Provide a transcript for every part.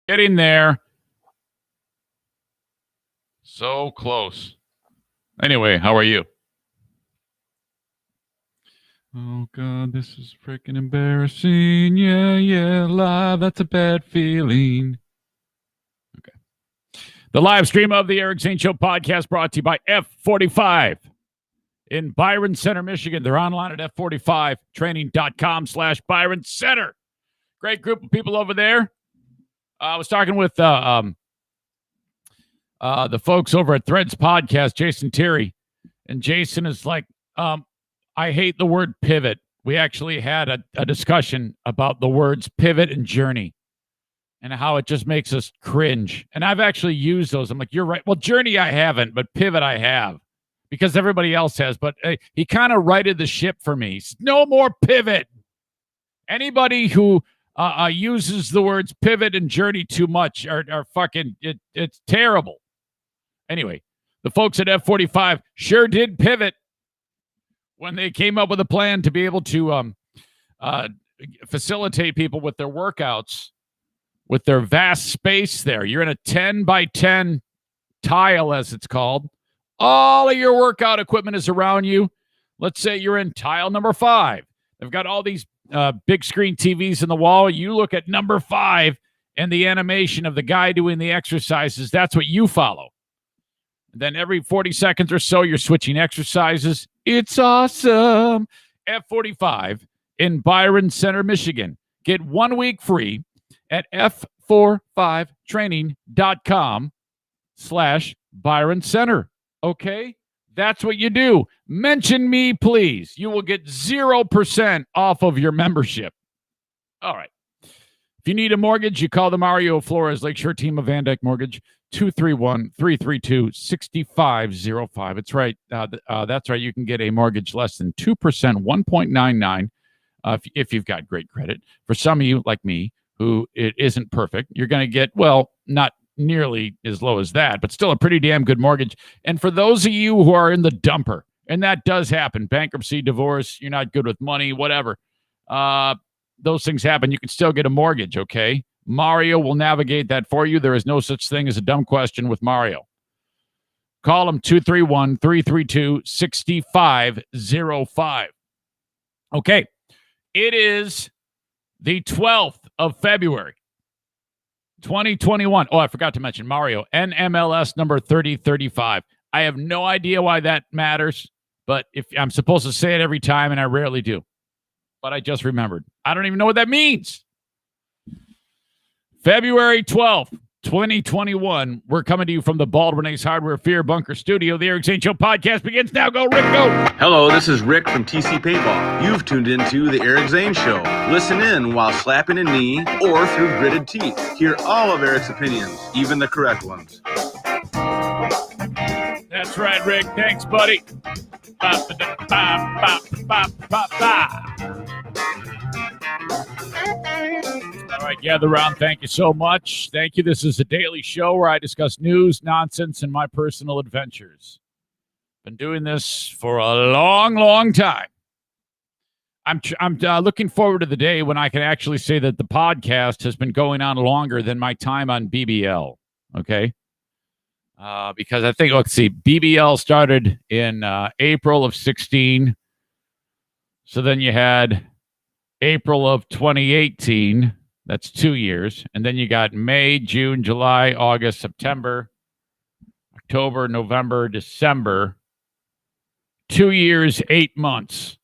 Getting there. So close. Anyway, how are you? Oh, God, this is freaking embarrassing. Yeah, live. That's a bad feeling. Okay. The live stream of the Eric Zane Show podcast brought to you by F45 in Byron Center, Michigan. They're online at F45training.com/Byron Center. Great group of people over there. I was talking with the folks over at Threads Podcast, Jason Terry, and Jason is like, I hate the word pivot. We actually had a discussion about the words pivot and journey and how it just makes us cringe. And I've actually used those. I'm like, you're right. Well, journey I haven't, but pivot I have because everybody else has. But he kind of righted the ship for me. No more pivot. Anybody who uses the words pivot and journey too much are fucking, it's terrible. Anyway, the folks at F45 sure did pivot when they came up with a plan to be able to facilitate people with their workouts with their vast space there. You're in a 10 by 10 tile, as it's called. All of your workout equipment is around you. Let's say you're in tile number 5. They've got all these big screen TVs in the wall. You look at number 5 and the animation of the guy doing the exercises. That's what you follow. And then every 40 seconds or so, you're switching exercises. It's awesome. F45 in Byron Center, Michigan. Get 1 week free at F45training.com/Byron Center. Okay? That's what you do. Mention me, please. You will get 0% off of your membership. All right. If you need a mortgage, you call the Mario Flores Lakeshore team of Van Dyke Mortgage, 231-332-6505. It's right. That's right. You can get a mortgage less than 2%, 1.99 if you've got great credit. For some of you, like me, who it isn't perfect, you're going to get, well, not nearly as low as that, but still a pretty damn good mortgage. And for those of you who are in the dumper, and that does happen, bankruptcy, divorce, you're not good with money, whatever, those things happen. You can still get a mortgage, okay? Mario will navigate that for you. There is no such thing as a dumb question with Mario. Call him 231-332-6505. Okay. It is the 12th of February, 2021. Oh, I forgot to mention Mario, NMLS number 3035. I have no idea why that matters, but if I'm supposed to say it every time, and I rarely do. But I just remembered. I don't even know what that means. February 12th, 2021. We're coming to you from the Baldwin Ace Hardware Fear Bunker Studio. The Eric Zane Show podcast begins now. Go, Rick, go. Hello, this is Rick from TC Paintball. You've tuned into the Eric Zane Show. Listen in while slapping a knee or through gritted teeth. Hear all of Eric's opinions, even the correct ones. That's right, Rick. Thanks, buddy. All right, gather around. Thank you so much. Thank you. This is a daily show where I discuss news, nonsense, and my personal adventures. Been doing this for a long, long time. I'm looking forward to the day when I can actually say that the podcast has been going on longer than my time on BBL. Okay. Because I think, let's see, BBL started in April of 16. So then you had April of 2018. That's 2 years. And then you got May, June, July, August, September, October, November, December. 2 years, 8 months.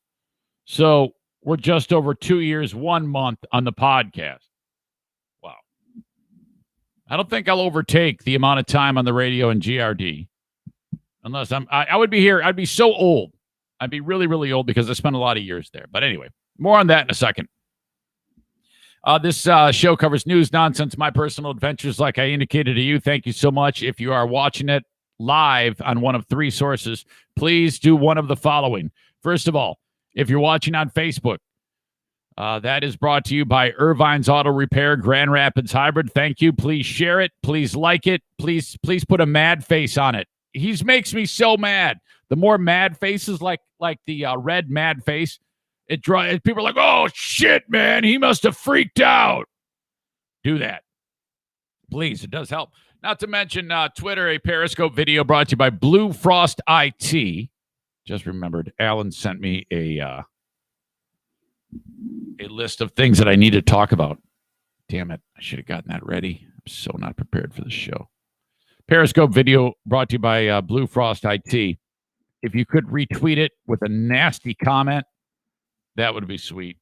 So we're just over 2 years, 1 month on the podcast. I don't think I'll overtake the amount of time on the radio and GRD unless I would be here. I'd be so old. I'd be really, really old because I spent a lot of years there. But anyway, more on that in a second. This show covers news, nonsense, my personal adventures, like I indicated to you. Thank you so much. If you are watching it live on one of 3 sources, please do one of the following. First of all, if you're watching on Facebook, that is brought to you by Irvine's Auto Repair, Grand Rapids Hybrid. Thank you. Please share it. Please like it. Please put a mad face on it. He makes me so mad. The more mad faces, like the red mad face, it draws. People are like, "Oh shit, man, he must have freaked out." Do that. Please, it does help. Not to mention Twitter, a Periscope video brought to you by Blue Frost IT. Just remembered, Alan sent me a list of things that I need to talk about. Damn it, I should have gotten that ready. I'm so not prepared for the show. Periscope video brought to you by Blue Frost IT. If you could retweet it with a nasty comment, that would be sweet.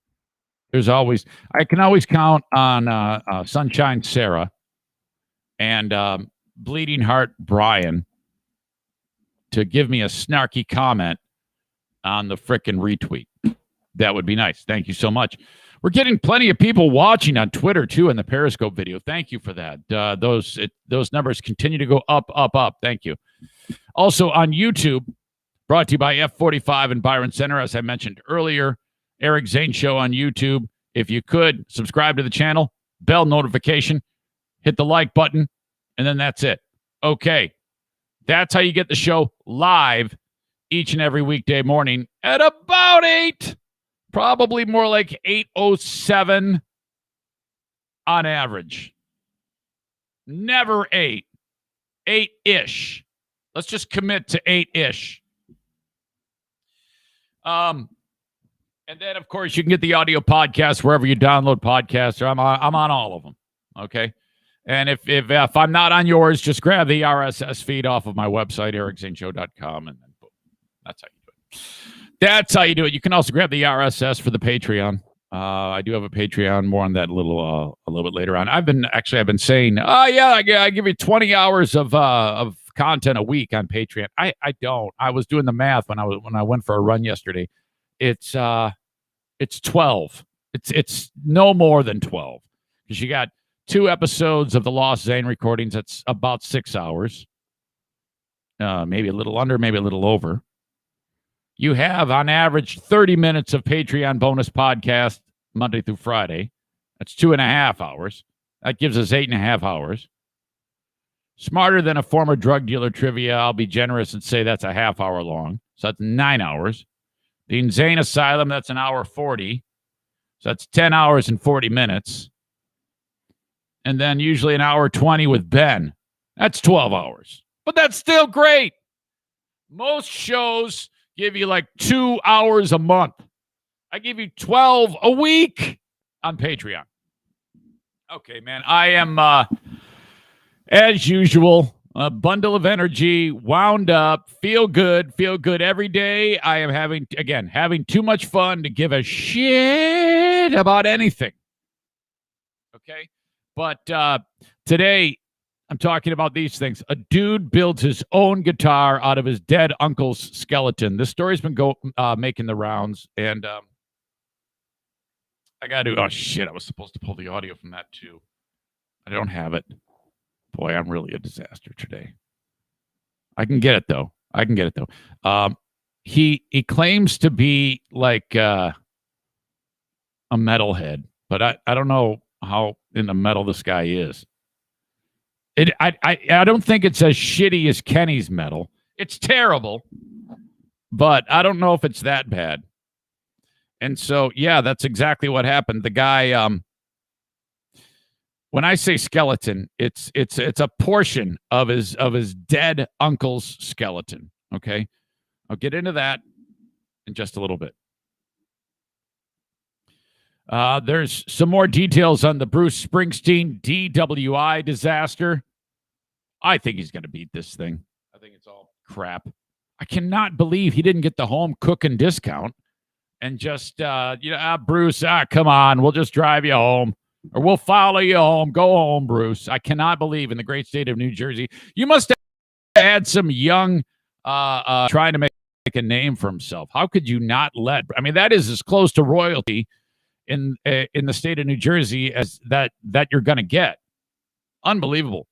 I can always count on Sunshine Sarah and Bleeding Heart Brian to give me a snarky comment on the frickin' retweet. That would be nice. Thank you so much. We're getting plenty of people watching on Twitter, too, in the Periscope video. Thank you for that. Those numbers continue to go up, up, up. Thank you. Also on YouTube, brought to you by F45 and Byron Center, as I mentioned earlier. Eric Zane Show on YouTube. If you could, subscribe to the channel, bell notification, hit the like button, and then that's it. Okay. That's how you get the show live each and every weekday morning at about 8. Probably more like 8:07 on average. Never 8. 8-ish. Let's just commit to 8-ish. And then, of course, you can get the audio podcast wherever you download podcasts. I'm on all of them. Okay. And if I'm not on yours, just grab the RSS feed off of my website, ericzaneshow.com, and then boom. That's how you do it. That's how you do it. You can also grab the RSS for the Patreon. I do have a Patreon. More on that a little bit later on. I've been saying, I give you 20 hours of content a week on Patreon. I don't. I was doing the math when I went for a run yesterday. It's 12. It's no more than 12 because you got 2 episodes of the Lost Zane recordings. That's about 6 hours. Maybe a little under, maybe a little over. You have, on average, 30 minutes of Patreon bonus podcast Monday through Friday. That's 2.5 hours. That gives us 8.5 hours. Smarter Than a Former Drug Dealer trivia. I'll be generous and say that's a half hour long. So that's 9 hours. The Insane Asylum, that's an hour 40. So that's 10 hours and 40 minutes. And then usually an hour 20 with Ben. That's 12 hours. But that's still great. Most shows give you like 2 hours a month. I give you 12 a week on Patreon. Okay, man. I am, as usual, a bundle of energy, wound up, feel good every day. I am having too much fun to give a shit about anything. Okay? But today, I'm talking about these things. A dude builds his own guitar out of his dead uncle's skeleton. This story's been making the rounds, and I got to. Oh shit! I was supposed to pull the audio from that too. I don't have it. Boy, I'm really a disaster today. I can get it though. He claims to be like a metalhead, but I don't know how into metal this guy is. I don't think it's as shitty as Kenny's metal. It's terrible, but I don't know if it's that bad. And so, yeah, that's exactly what happened. The guy, when I say skeleton, it's a portion of his dead uncle's skeleton. Okay, I'll get into that in just a little bit. There's some more details on the Bruce Springsteen DWI disaster. I think he's going to beat this thing. I think it's all crap. I cannot believe he didn't get the home cooking discount and just, Bruce, come on, we'll just drive you home or we'll follow you home. Go home, Bruce. I cannot believe in the great state of New Jersey. You must have had some young trying to make a name for himself. How could you not let, that is as close to royalty in the state of New Jersey as that you're going to get. Unbelievable.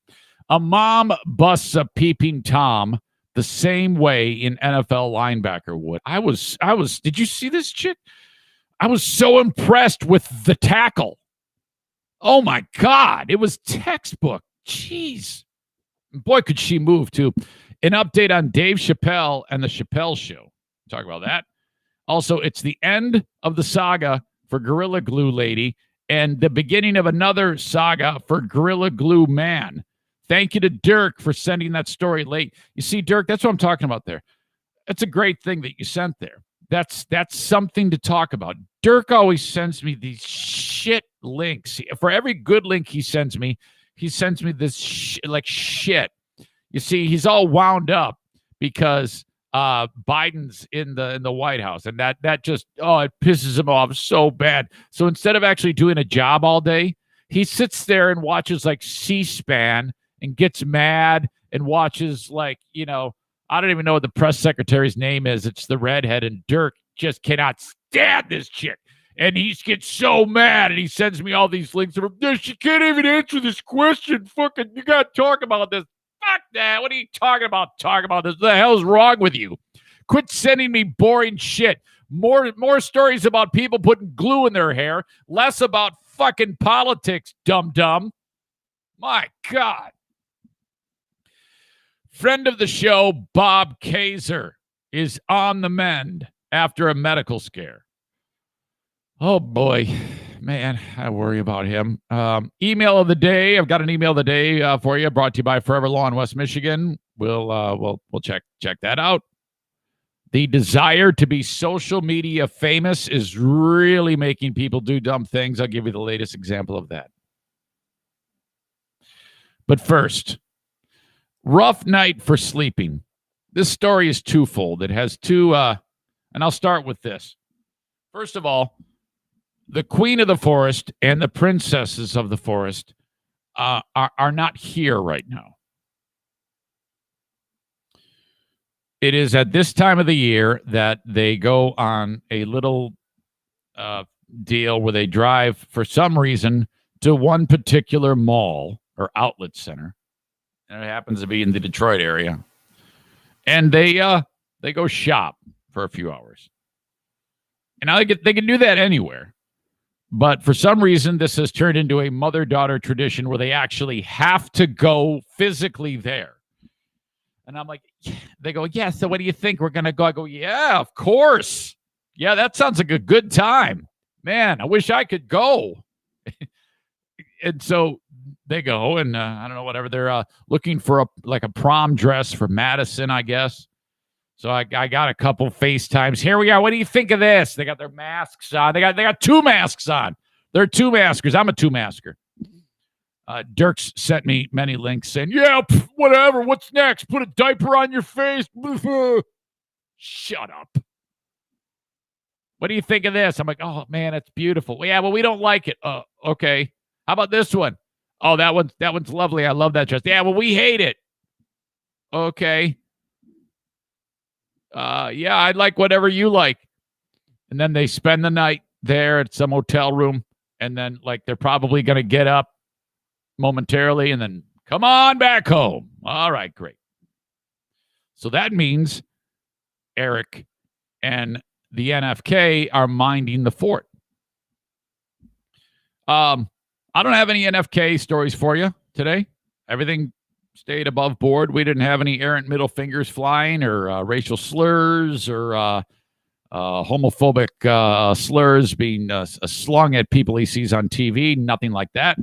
A mom busts a peeping Tom the same way an NFL linebacker would. I was, did you see this chick? I was so impressed with the tackle. Oh my God. It was textbook. Jeez. Boy, could she move too. An update on Dave Chappelle and the Chappelle Show. Talk about that. Also, it's the end of the saga for Gorilla Glue Lady and the beginning of another saga for Gorilla Glue Man. Thank you to Dirk for sending that story late. You see, Dirk, that's what I'm talking about there. That's a great thing that you sent there. That's something to talk about. Dirk always sends me these shit links. For every good link he sends me this shit. You see, he's all wound up because Biden's in the White House, and that just it pisses him off so bad. So instead of actually doing a job all day, he sits there and watches like C-SPAN and gets mad and watches I don't even know what the press secretary's name is. It's the redhead, and Dirk just cannot stand this chick. And he gets so mad, and he sends me all these links of she can't even answer this question. Fucking, you got to talk about this. Fuck that. What are you talking about? Talk about this. What the hell's wrong with you? Quit sending me boring shit. More stories about people putting glue in their hair. Less about fucking politics, dum-dum. My God. Friend of the show, Bob Kaiser, is on the mend after a medical scare. Oh, boy. Man, I worry about him. Email of the day. I've got an email of the day for you, brought to you by Forever Law in West Michigan. We'll check that out. The desire to be social media famous is really making people do dumb things. I'll give you the latest example of that. But first, rough night for sleeping. This story is twofold. It has two, and I'll start with this. First of all, the queen of the forest and the princesses of the forest are not here right now. It is at this time of the year that they go on a little deal where they drive, for some reason, to one particular mall or outlet center. And it happens to be in the Detroit area. And they go shop for a few hours. And now they can do that anywhere. But for some reason, this has turned into a mother-daughter tradition where they actually have to go physically there. And I'm like, they go, yeah, so what do you think? We're going to go? I go, yeah, of course. Yeah, that sounds like a good time. Man, I wish I could go. And so they go, and I don't know, whatever. They're looking for a prom dress for Madison, I guess. So I got a couple FaceTimes. Here we are. What do you think of this? They got their masks on. They got two masks on. They're two maskers. I'm a two masker. Dirk's sent me many links saying, yeah, whatever. What's next? Put a diaper on your face. Shut up. What do you think of this? I'm like, oh, man, it's beautiful. Yeah, well, we don't like it. Okay. How about this one? Oh, that one's lovely. I love that dress. Yeah, well, we hate it. Okay. Yeah, I'd like whatever you like. And then they spend the night there at some hotel room, and then they're probably going to get up momentarily and then come on back home. All right, great. So that means Eric and the NFK are minding the fort. I don't have any NFK stories for you today. Everything stayed above board. We didn't have any errant middle fingers flying or racial slurs or homophobic slurs being slung at people he sees on TV. Nothing like that.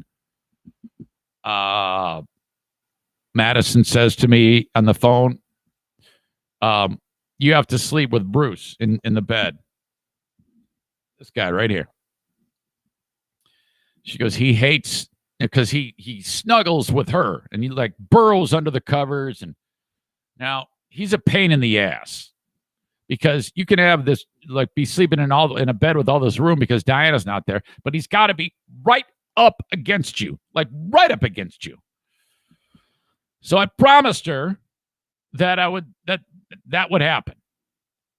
Madison says to me on the phone, you have to sleep with Bruce in the bed. This guy right here. She goes, he hates because he snuggles with her and he burrows under the covers. And now he's a pain in the ass because you can have this be sleeping in a bed with all this room because Diana's not there, but he's got to be right up against you, right up against you. So I promised her that that would happen.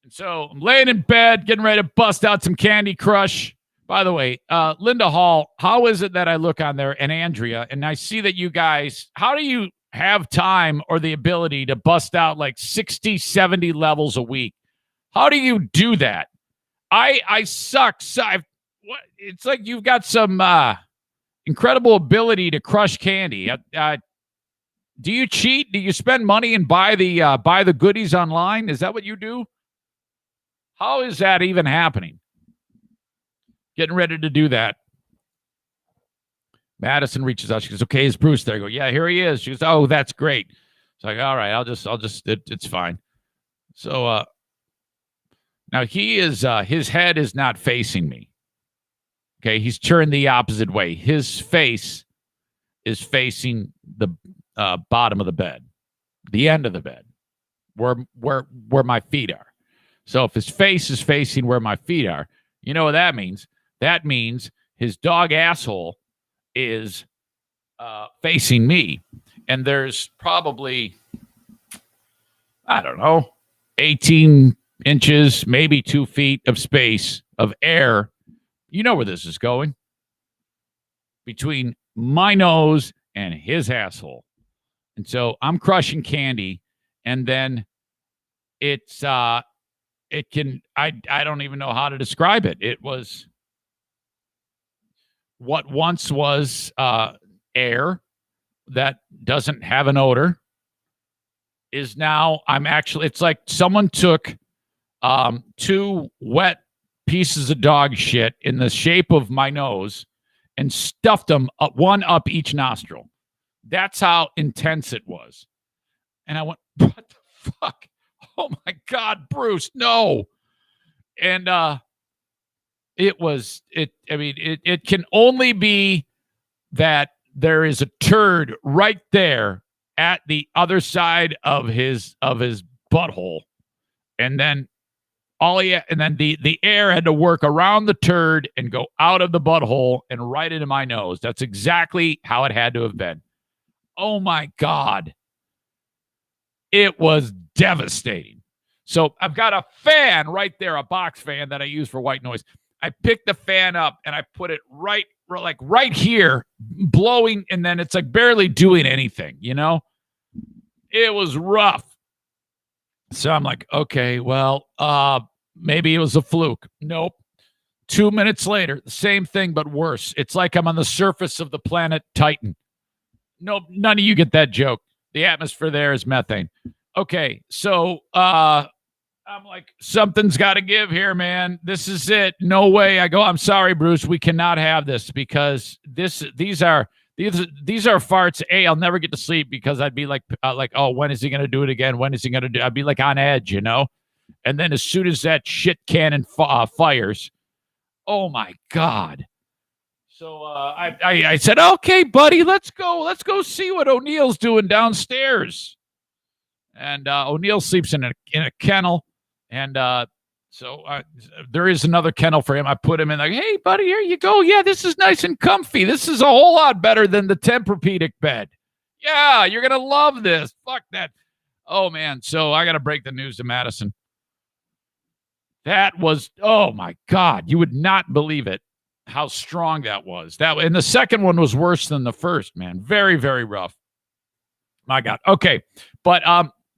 And so I'm laying in bed, getting ready to bust out some Candy Crush. By the way, Linda Hall, how is it that I look on there, and Andrea, and I see that you guys, how do you have time or the ability to bust out 60, 70 levels a week? How do you do that? I suck. It's like you've got some incredible ability to crush candy. Do you cheat? Do you spend money and buy the goodies online? Is that what you do? How is that even happening? Getting ready to do that. Madison reaches out. She goes, okay, is Bruce there? I go, yeah, here he is. She goes, oh, that's great. It's like, all right, it's fine. So now he is, his head is not facing me. Okay, he's turned the opposite way. His face is facing the bottom of the bed, the end of the bed, where my feet are. So if his face is facing where my feet are, you know what that means? That means his dog asshole is facing me. And there's probably, I don't know, 18 inches, maybe 2 feet of space of air. You know where this is going. Between my nose and his asshole. And so I'm crushing candy, and then it can, I don't even know how to describe it. It was what once was air that doesn't have an odor is now, it's like someone took 2 wet pieces of dog shit in the shape of my nose and stuffed them one up each nostril. That's how intense it was. And I went, what the fuck? Oh my God, Bruce, no. And it can only be that there is a turd right there at the other side of his butthole. And then the air had to work around the turd and go out of the butthole and right into my nose. That's exactly how it had to have been. Oh my God. It was devastating. So I've got a fan right there, a box fan that I use for white noise. I picked the fan up and I put it right here, blowing, and then it's like barely doing anything, you know? It was rough. So I'm like, okay, well, maybe it was a fluke. Nope. 2 minutes later, the same thing, but worse. It's like I'm on the surface of the planet Titan. Nope, none of you get that joke. The atmosphere there is methane. Okay, so I'm like, something's got to give here, man. This is it. No way. I go, I'm sorry, Bruce. We cannot have this because these are farts. A, I'll never get to sleep because I'd be like, oh, when is he going to do it again? When is he going to do? I'd be like on edge, you know. And then as soon as that shit cannon fires, oh my God. So I said, okay, buddy, let's go see what O'Neill's doing downstairs. And O'Neill sleeps in a kennel, and so there is another kennel for him. I put him in, like, hey, buddy, here you go. Yeah, this is nice and comfy. This is a whole lot better than the Tempur-Pedic bed. Yeah, you're gonna love this. Fuck that. Oh man, so I gotta break the news to Madison. That was, oh my God, you would not believe it. How strong that was. And the second one was worse than the first, man. Very, very rough. My God. Okay. But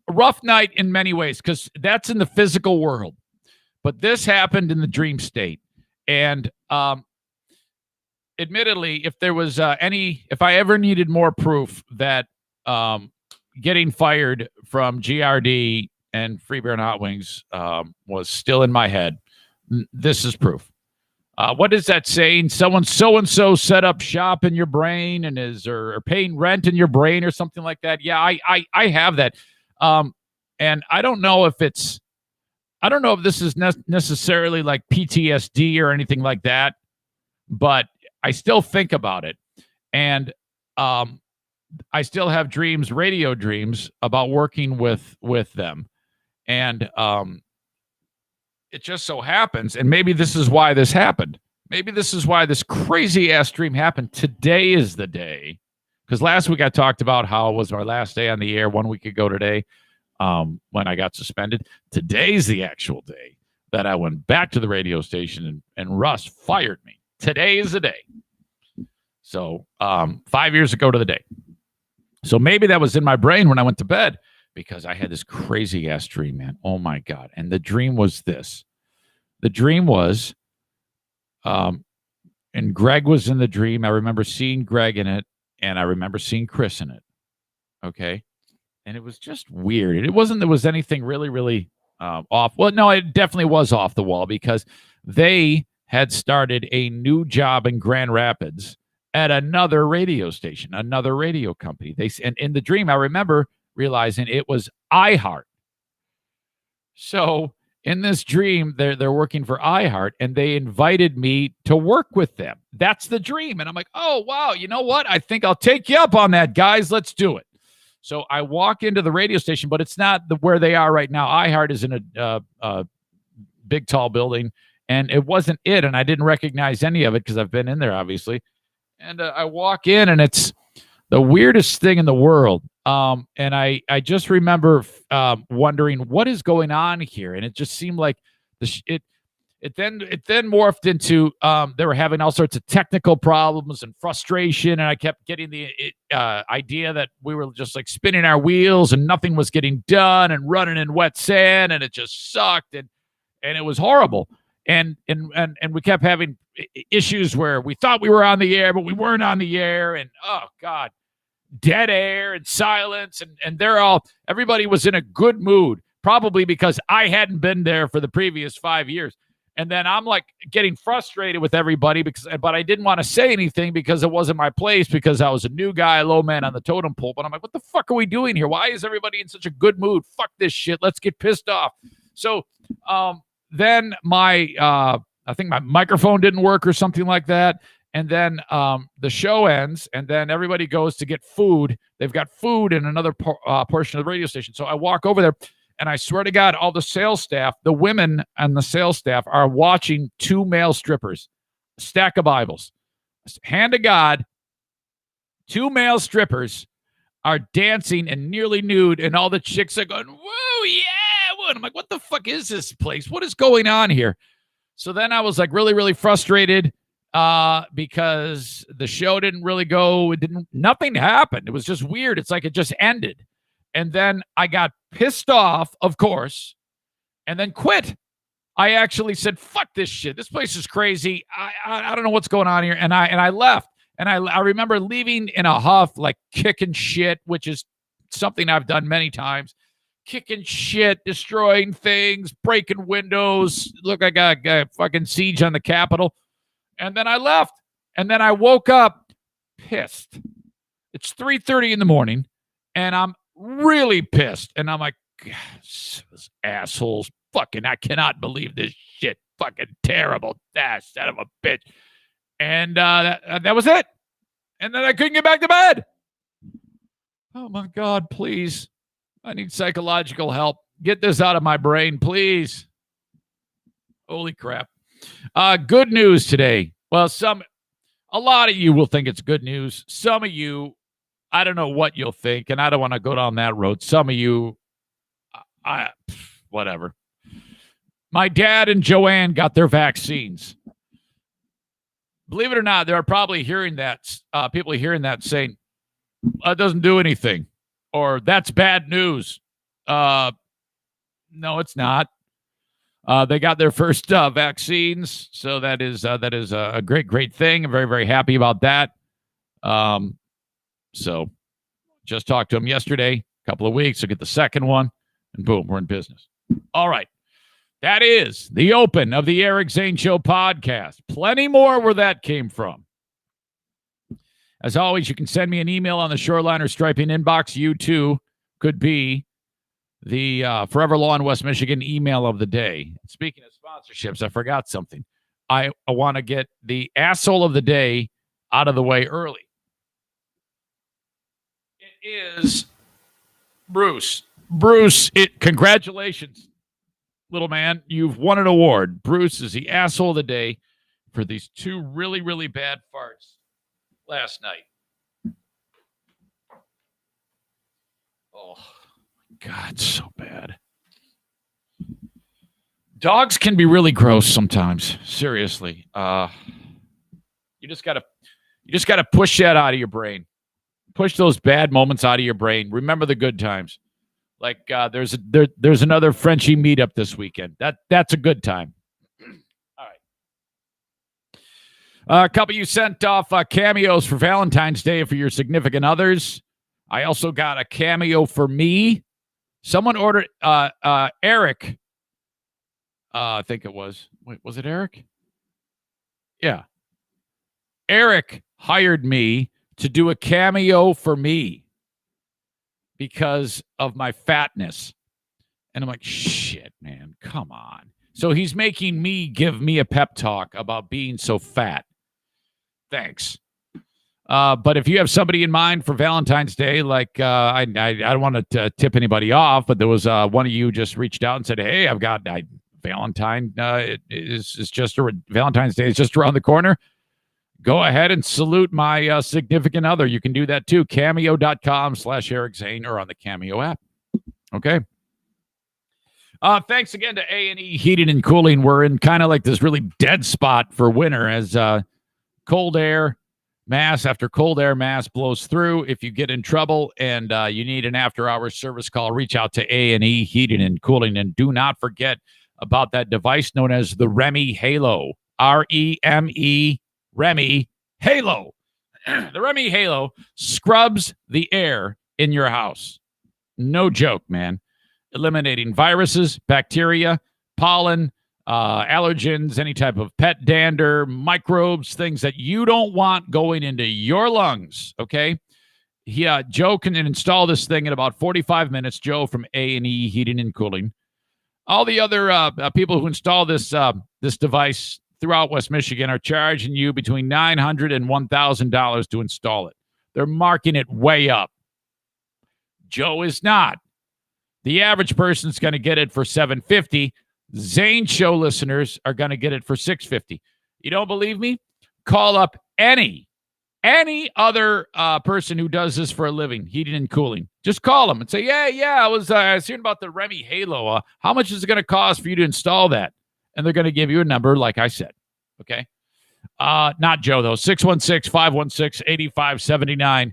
rough night in many ways because that's in the physical world. But this happened in the dream state. And admittedly, if there was if I ever needed more proof that getting fired from GRD and Free Beer and Hot Wings was still in my head, this is proof. What is that saying? Someone so-and-so set up shop in your brain and or paying rent in your brain or something like that. Yeah, I have that. And I don't know if this is necessarily like PTSD or anything like that, but I still think about it. And I still have dreams, radio dreams about working with them. And it just so happens, and maybe this is why this happened. Maybe this is why this crazy-ass dream happened. Today is the day. Because last week I talked about how it was our last day on the air 1 week ago today when I got suspended. Today's the actual day that I went back to the radio station and Russ fired me. Today is the day. So 5 years ago to the day. So maybe that was in my brain when I went to bed. Because I had this crazy-ass dream, man. Oh, my God. And the dream was this. The dream was, and Greg was in the dream. I remember seeing Greg in it, and I remember seeing Chris in it. Okay? And it was just weird. It wasn't there was anything really, really off. Well, no, it definitely was off the wall because they had started a new job in Grand Rapids, at another radio station, another radio company. And in the dream, I remember realizing it was iHeart. So in this dream, they're working for iHeart, and they invited me to work with them. That's the dream. And I'm like, oh, wow, you know what? I think I'll take you up on that, guys. Let's do it. So I walk into the radio station, but it's not where they are right now. iHeart is in a big, tall building, and it wasn't it, and I didn't recognize any of it because I've been in there, obviously. And I walk in, and it's the weirdest thing in the world. And I just remember wondering what is going on here, and it just seemed like it then morphed into they were having all sorts of technical problems and frustration, and I kept getting the idea that we were just like spinning our wheels and nothing was getting done and running in wet sand, and it just sucked, and it was horrible. And we kept having issues where we thought we were on the air, but we weren't on the air, and oh God, dead air and silence, and everybody was in a good mood, probably because I hadn't been there for the previous 5 years. And then I'm like getting frustrated with everybody but I didn't want to say anything because it wasn't my place, because I was a new guy, low man on the totem pole. But I'm like, what the fuck are we doing here? Why is everybody in such a good mood? Fuck this shit. Let's get pissed off. So then I think my microphone didn't work or something like that. And then the show ends, and then everybody goes to get food. They've got food in another portion of the radio station. So I walk over there, and I swear to God, all the sales staff, the women and the sales staff are watching two male strippers, a stack of Bibles. Hand to God, two male strippers are dancing and nearly nude, and all the chicks are going, whoa, yeah. Whoa. And I'm like, what the fuck is this place? What is going on here? So then I was like really, really frustrated because the show didn't really go. Nothing happened. It was just weird. It's like it just ended. And then I got pissed off, of course, and then quit. I actually said, fuck this shit. This place is crazy. I don't know what's going on here. And I left. And I remember leaving in a huff, like kicking shit, which is something I've done many times. Kicking shit, destroying things, breaking windows. Look, I got a fucking siege on the Capitol. And then I left. And then I woke up pissed. It's 3:30 in the morning, and I'm really pissed. And I'm like, these assholes, fucking, I cannot believe this shit. Fucking terrible. Son of a bitch. And that was it. And then I couldn't get back to bed. Oh my God, please. I need psychological help. Get this out of my brain, please. Holy crap. Good news today. Well, a lot of you will think it's good news. Some of you, I don't know what you'll think, and I don't want to go down that road. Some of you, whatever. My dad and Joanne got their vaccines. Believe it or not, there are probably people hearing that saying, that doesn't do anything, or that's bad news. No, it's not. They got their first vaccines, so that is a great thing. I'm very, very happy about that. So just talked to him yesterday, a couple of weeks. I'll get the second one, and boom, we're in business. All right. That is the open of the Eric Zane Show podcast. Plenty more where that came from. As always, you can send me an email on the Shoreline or Striping inbox. You, too, could be the Forever Law in West Michigan email of the day. Speaking of sponsorships, I forgot something. I want to get the asshole of the day out of the way early. It is Bruce. Bruce, congratulations, little man. You've won an award. Bruce is the asshole of the day for these two really, really bad farts last night. Oh, God, so bad. Dogs can be really gross sometimes. Seriously. You just gotta push that out of your brain. Push those bad moments out of your brain. Remember the good times. Like there's another Frenchie meetup this weekend. That's a good time. All right. A couple of you sent off cameos for Valentine's Day for your significant others. I also got a cameo for me. Someone ordered Eric. I think it was. Wait, was it Eric? Yeah. Eric hired me to do a cameo for me because of my fatness. And I'm like, shit, man, come on. So he's making me give me a pep talk about being so fat. Thanks. But if you have somebody in mind for Valentine's Day, like I don't want to tip anybody off, but there was one of you just reached out and said, hey, I've got Valentine's Day is just around the corner. Go ahead and salute my significant other. You can do that too. Cameo.com/Eric Zane or on the Cameo app. Okay. Thanks again to A&E Heating and Cooling. We're in kind of like this really dead spot for winter as cold air mass after cold air mass blows through. If you get in trouble and you need an after-hours service call, reach out to A&E Heating and Cooling. And do not forget about that device known as the Remy Halo. R-E-M-E, Remy Halo. The Remy Halo scrubs the air in your house. No joke, man. Eliminating viruses, bacteria, pollen, allergens, any type of pet dander, microbes, things that you don't want going into your lungs, okay? Joe can install this thing in about 45 minutes. Joe from A&E Heating and Cooling. All the other people who install this device throughout West Michigan are charging you between $900 and $1,000 to install it. They're marking it way up. Joe is not. The average person's going to get it for $750. Zane Show listeners are going to get it for $650. You don't believe me? Call up any other person who does this for a living, heating and cooling. Just call them and say, yeah, I was hearing about the Remy Halo. How much is it going to cost for you to install that? And they're going to give you a number, like I said. Okay? Not Joe, though. 616-516-8579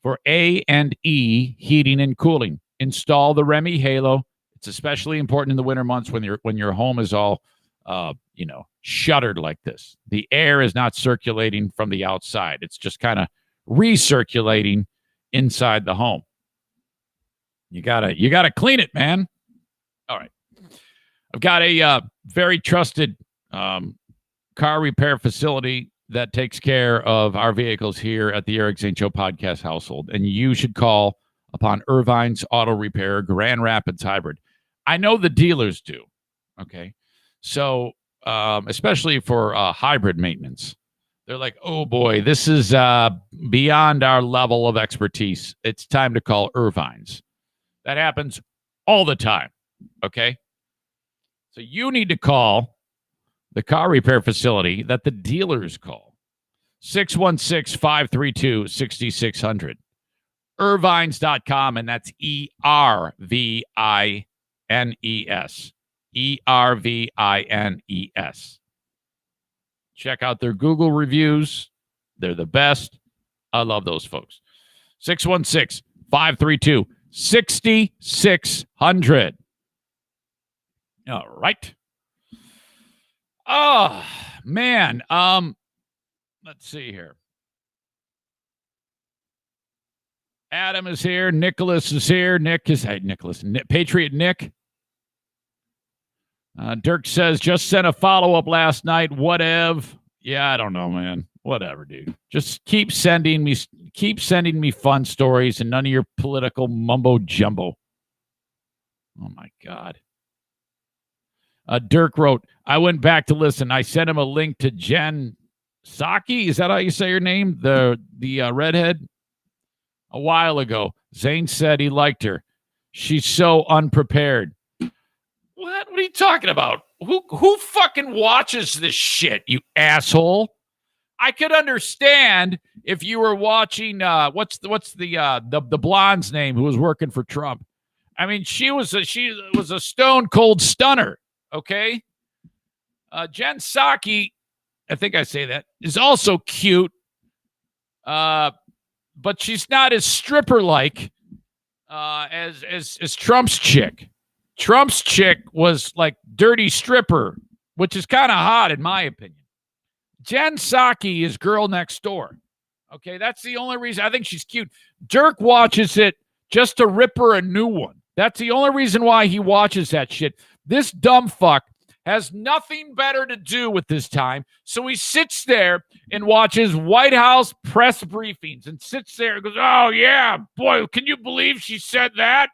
for A&E Heating and Cooling. Install the Remy Halo. It's especially important in the winter months when your home is all shuttered like this. The air is not circulating from the outside. It's just kind of recirculating inside the home. You gotta clean it, man. All right. I've got a very trusted car repair facility that takes care of our vehicles here at the Eric Zane Show podcast household. And you should call upon Irvine's Auto Repair, Grand Rapids Hybrid. I know the dealers do. Okay. So, especially for hybrid maintenance, they're like, oh boy, this is beyond our level of expertise. It's time to call Irvine's. That happens all the time. Okay. So you need to call the car repair facility that the dealers call. 616-532-6600. Irvines.com, and that's ERVINES. ERVINES. Check out their Google reviews. They're the best. I love those folks. 616-532-6600. All right. Oh, man. Let's see here. Adam is here. Nicholas is here. Patriot Nick. Dirk says, just sent a follow-up last night. Whatever. Yeah, I don't know, man. Whatever, dude. Just keep sending me fun stories and none of your political mumbo jumbo. Oh my God. Dirk wrote, I went back to listen. I sent him a link to Jen Psaki. Is that how you say her name? The redhead? A while ago. Zane said he liked her. She's so unprepared. What are you talking about? Who fucking watches this shit, you asshole? I could understand if you were watching what's the blonde's name who was working for Trump. I mean, she was a stone cold stunner. Okay. Jen Psaki, I think I say that, is also cute. But she's not as stripper-like as Trump's chick. Trump's chick was like dirty stripper, which is kind of hot in my opinion. Jen Psaki is girl next door. Okay, that's the only reason. I think she's cute. Dirk watches it just to rip her a new one. That's the only reason why he watches that shit. This dumb fuck has nothing better to do with this time. So he sits there and watches White House press briefings and sits there and goes, oh, yeah, boy, can you believe she said that?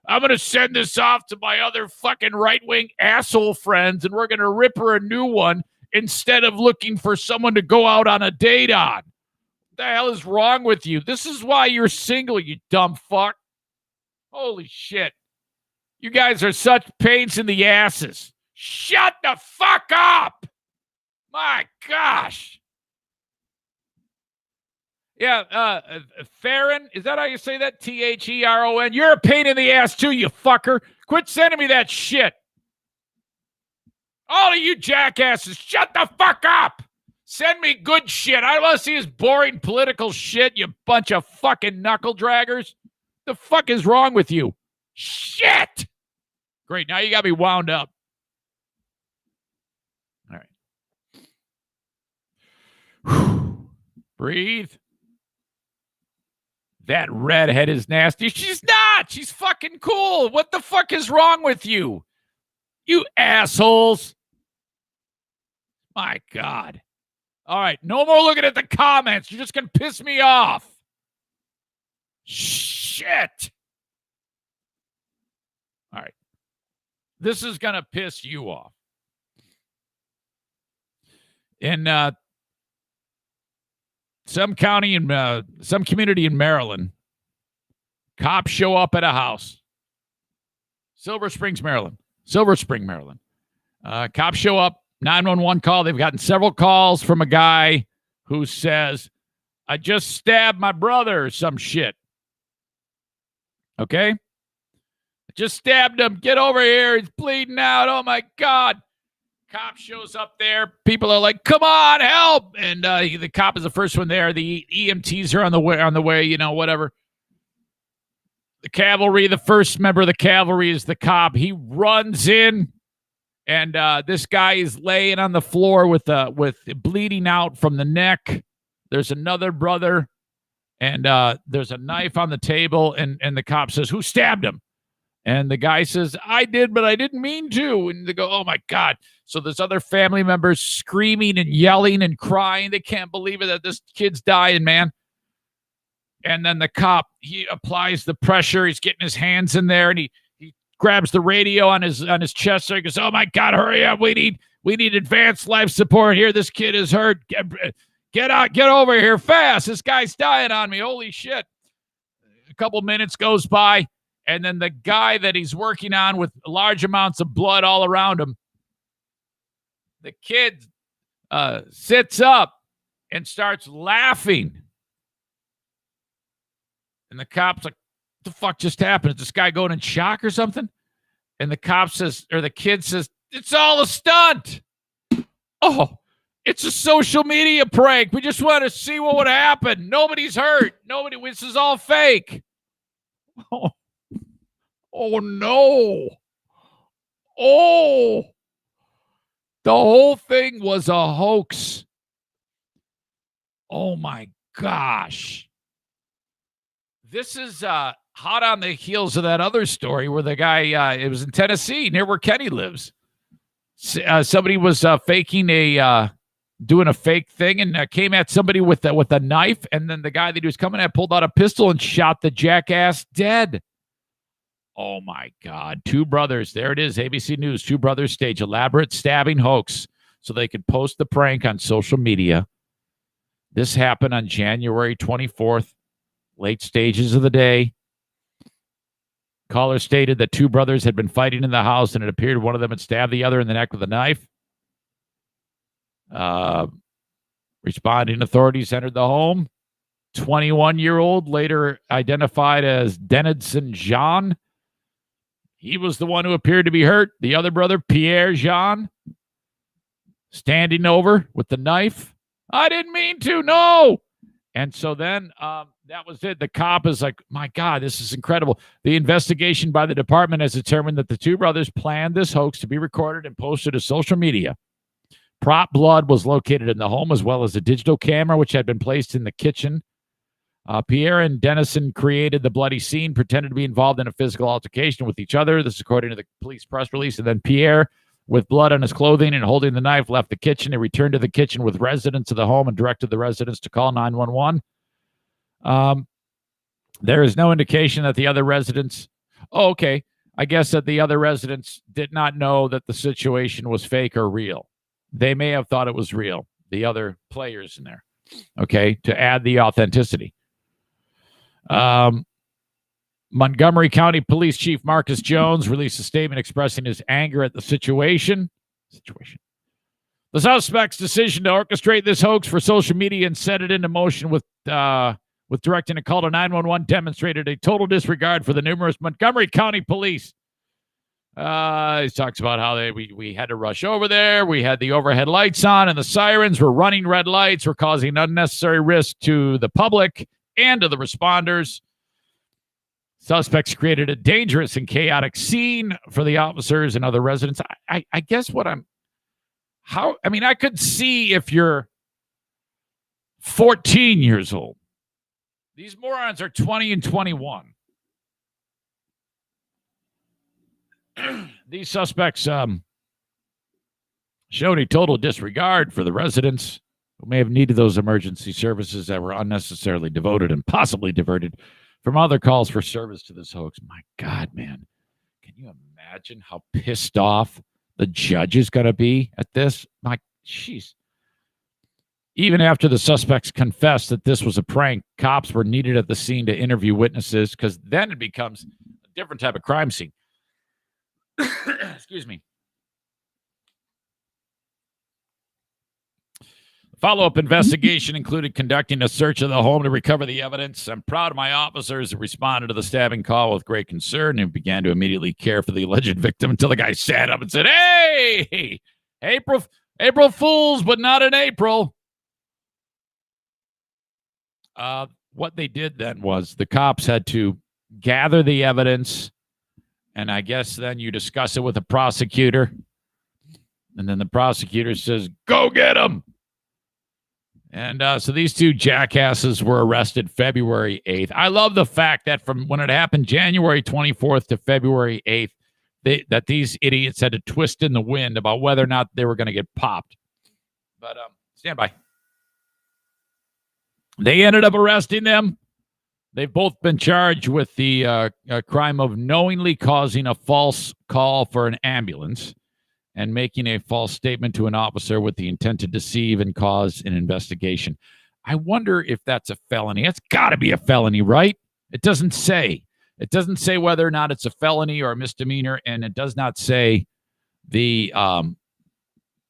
I'm going to send this off to my other fucking right-wing asshole friends, and we're going to rip her a new one instead of looking for someone to go out on a date on. What the hell is wrong with you? This is why you're single, you dumb fuck. Holy shit. You guys are such pains in the asses. Shut the fuck up! My gosh. Yeah, Theron, is that how you say that? Theron? You're a pain in the ass too, you fucker. Quit sending me that shit. All of you jackasses, shut the fuck up. Send me good shit. I don't want to see this boring political shit, you bunch of fucking knuckle draggers. The fuck is wrong with you? Shit! Great, now you got me wound up. All right. Breathe. That redhead is nasty. She's not. She's fucking cool. What the fuck is wrong with you? You assholes. My God. All right. No more looking at the comments. You're just going to piss me off. Shit. All right. This is going to piss you off. In some county in some community in Maryland, cops show up at a house. Silver Spring, Maryland. Cops show up, 911 call. They've gotten several calls from a guy who says, I just stabbed my brother or some shit. Okay? I just stabbed him. Get over here. He's bleeding out. Oh, my God. Cop shows up there. People are like, come on, help. And the cop is the first one there. The EMTs are on the way, you know, whatever. The cavalry, the first member of the cavalry is the cop. He runs in, and this guy is laying on the floor with bleeding out from the neck. There's another brother, and there's a knife on the table, and the cop says, who stabbed him? And the guy says, I did, but I didn't mean to. And they go, oh, my God. So there's other family members screaming and yelling and crying. They can't believe it that this kid's dying, man. And then the cop, he applies the pressure. He's getting his hands in there, and he grabs the radio on his chest. So he goes, oh, my God, hurry up. We need advanced life support here. This kid is hurt. Get over here fast. This guy's dying on me. Holy shit. A couple minutes goes by. And then the guy that he's working on with large amounts of blood all around him, the kid sits up and starts laughing. And the cop's like, what the fuck just happened? Is this guy going in shock or something? And the cop says, or the kid says, it's all a stunt. Oh, it's a social media prank. We just want to see what would happen. Nobody's hurt. This is all fake. Oh, no. Oh. The whole thing was a hoax. Oh, my gosh. This is hot on the heels of that other story where the guy, it was in Tennessee, near where Kenny lives. Somebody was doing a fake thing and came at somebody with a knife, and then the guy that he was coming at pulled out a pistol and shot the jackass dead. Oh, my God. Two brothers. There it is. ABC News. Two brothers stage elaborate stabbing hoax so they could post the prank on social media. This happened on January 24th, late stages of the day. Caller stated that two brothers had been fighting in the house, and it appeared one of them had stabbed the other in the neck with a knife. Responding authorities entered the home. 21-year-old, later identified as Denison Jean. He was the one who appeared to be hurt. The other brother, Pierre Jean, standing over with the knife. I didn't mean to, no. And so then that was it. The cop is like, my God, this is incredible. The investigation by the department has determined that the two brothers planned this hoax to be recorded and posted to social media. Prop blood was located in the home, as well as a digital camera, which had been placed in the kitchen. Pierre and Denison created the bloody scene, pretended to be involved in a physical altercation with each other. This is according to the police press release. And then Pierre with blood on his clothing and holding the knife, left the kitchen. He returned to the kitchen with residents of the home and directed the residents to call 911. There is no indication that the other residents... Oh, okay. I guess that the other residents did not know that the situation was fake or real. They may have thought it was real, the other players in there, okay, to add the authenticity. Montgomery County Police Chief Marcus Jones released a statement expressing his anger at the situation. The suspect's decision to orchestrate this hoax for social media and set it into motion with directing a call to 911 demonstrated a total disregard for the numerous Montgomery County police. He talks about how we had to rush over there. We had the overhead lights on and the sirens were running red lights. Were causing unnecessary risk to the public and to the responders. Suspects created a dangerous and chaotic scene for the officers and other residents. I guess I could see if you're 14 years old. These morons are 20 and 21. These suspects showed a total disregard for the residents who may have needed those emergency services that were unnecessarily devoted and possibly diverted from other calls for service to this hoax. My God, man. Can you imagine how pissed off the judge is going to be at this? My, jeez. Even after the suspects confessed that this was a prank, cops were needed at the scene to interview witnesses because then it becomes a different type of crime scene. Excuse me. Follow-up investigation included conducting a search of the home to recover the evidence. I'm proud of my officers who responded to the stabbing call with great concern and began to immediately care for the alleged victim until the guy sat up and said, "Hey, April Fools, but not in April." What they did then was the cops had to gather the evidence, and I guess then you discuss it with the prosecutor, and then the prosecutor says, "Go get him." And so these two jackasses were arrested February 8th. I love the fact that from when it happened January 24th to February 8th, that these idiots had to twist in the wind about whether or not they were going to get popped. But stand by. They ended up arresting them. They've both been charged with the crime of knowingly causing a false call for an ambulance and making a false statement to an officer with the intent to deceive and cause an investigation. I wonder if that's a felony. It's got to be a felony, right? It doesn't say. It doesn't say whether or not it's a felony or a misdemeanor, and it does not say the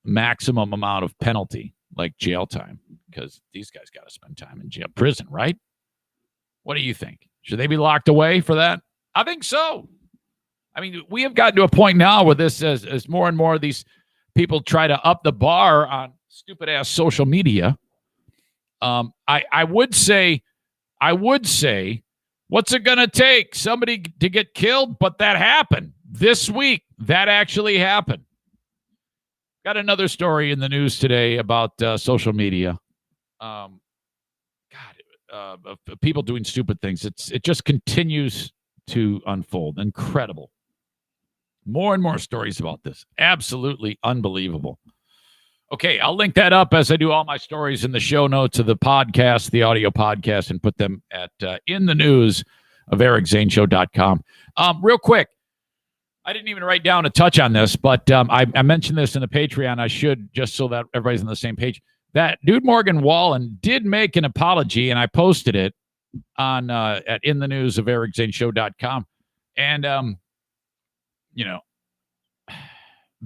maximum amount of penalty, like jail time, because these guys got to spend time in prison, right? What do you think? Should they be locked away for that? I think so. I mean, we have gotten to a point now where this, as more and more of these people try to up the bar on stupid-ass social media, I would say, what's it going to take? Somebody to get killed? But that happened this week. That actually happened. Got another story in the news today about social media. People doing stupid things. It just continues to unfold. Incredible. More and more stories about this. Absolutely unbelievable. Okay, I'll link that up as I do all my stories in the show notes of the podcast, the audio podcast, and put them at in the news of ericzaneshow.com. Real quick, I didn't even write down a touch on this, but I mentioned this in the Patreon. I should, just so that everybody's on the same page. That dude Morgan Wallen did make an apology, and I posted it on at in the news of ericzaneshow.com. And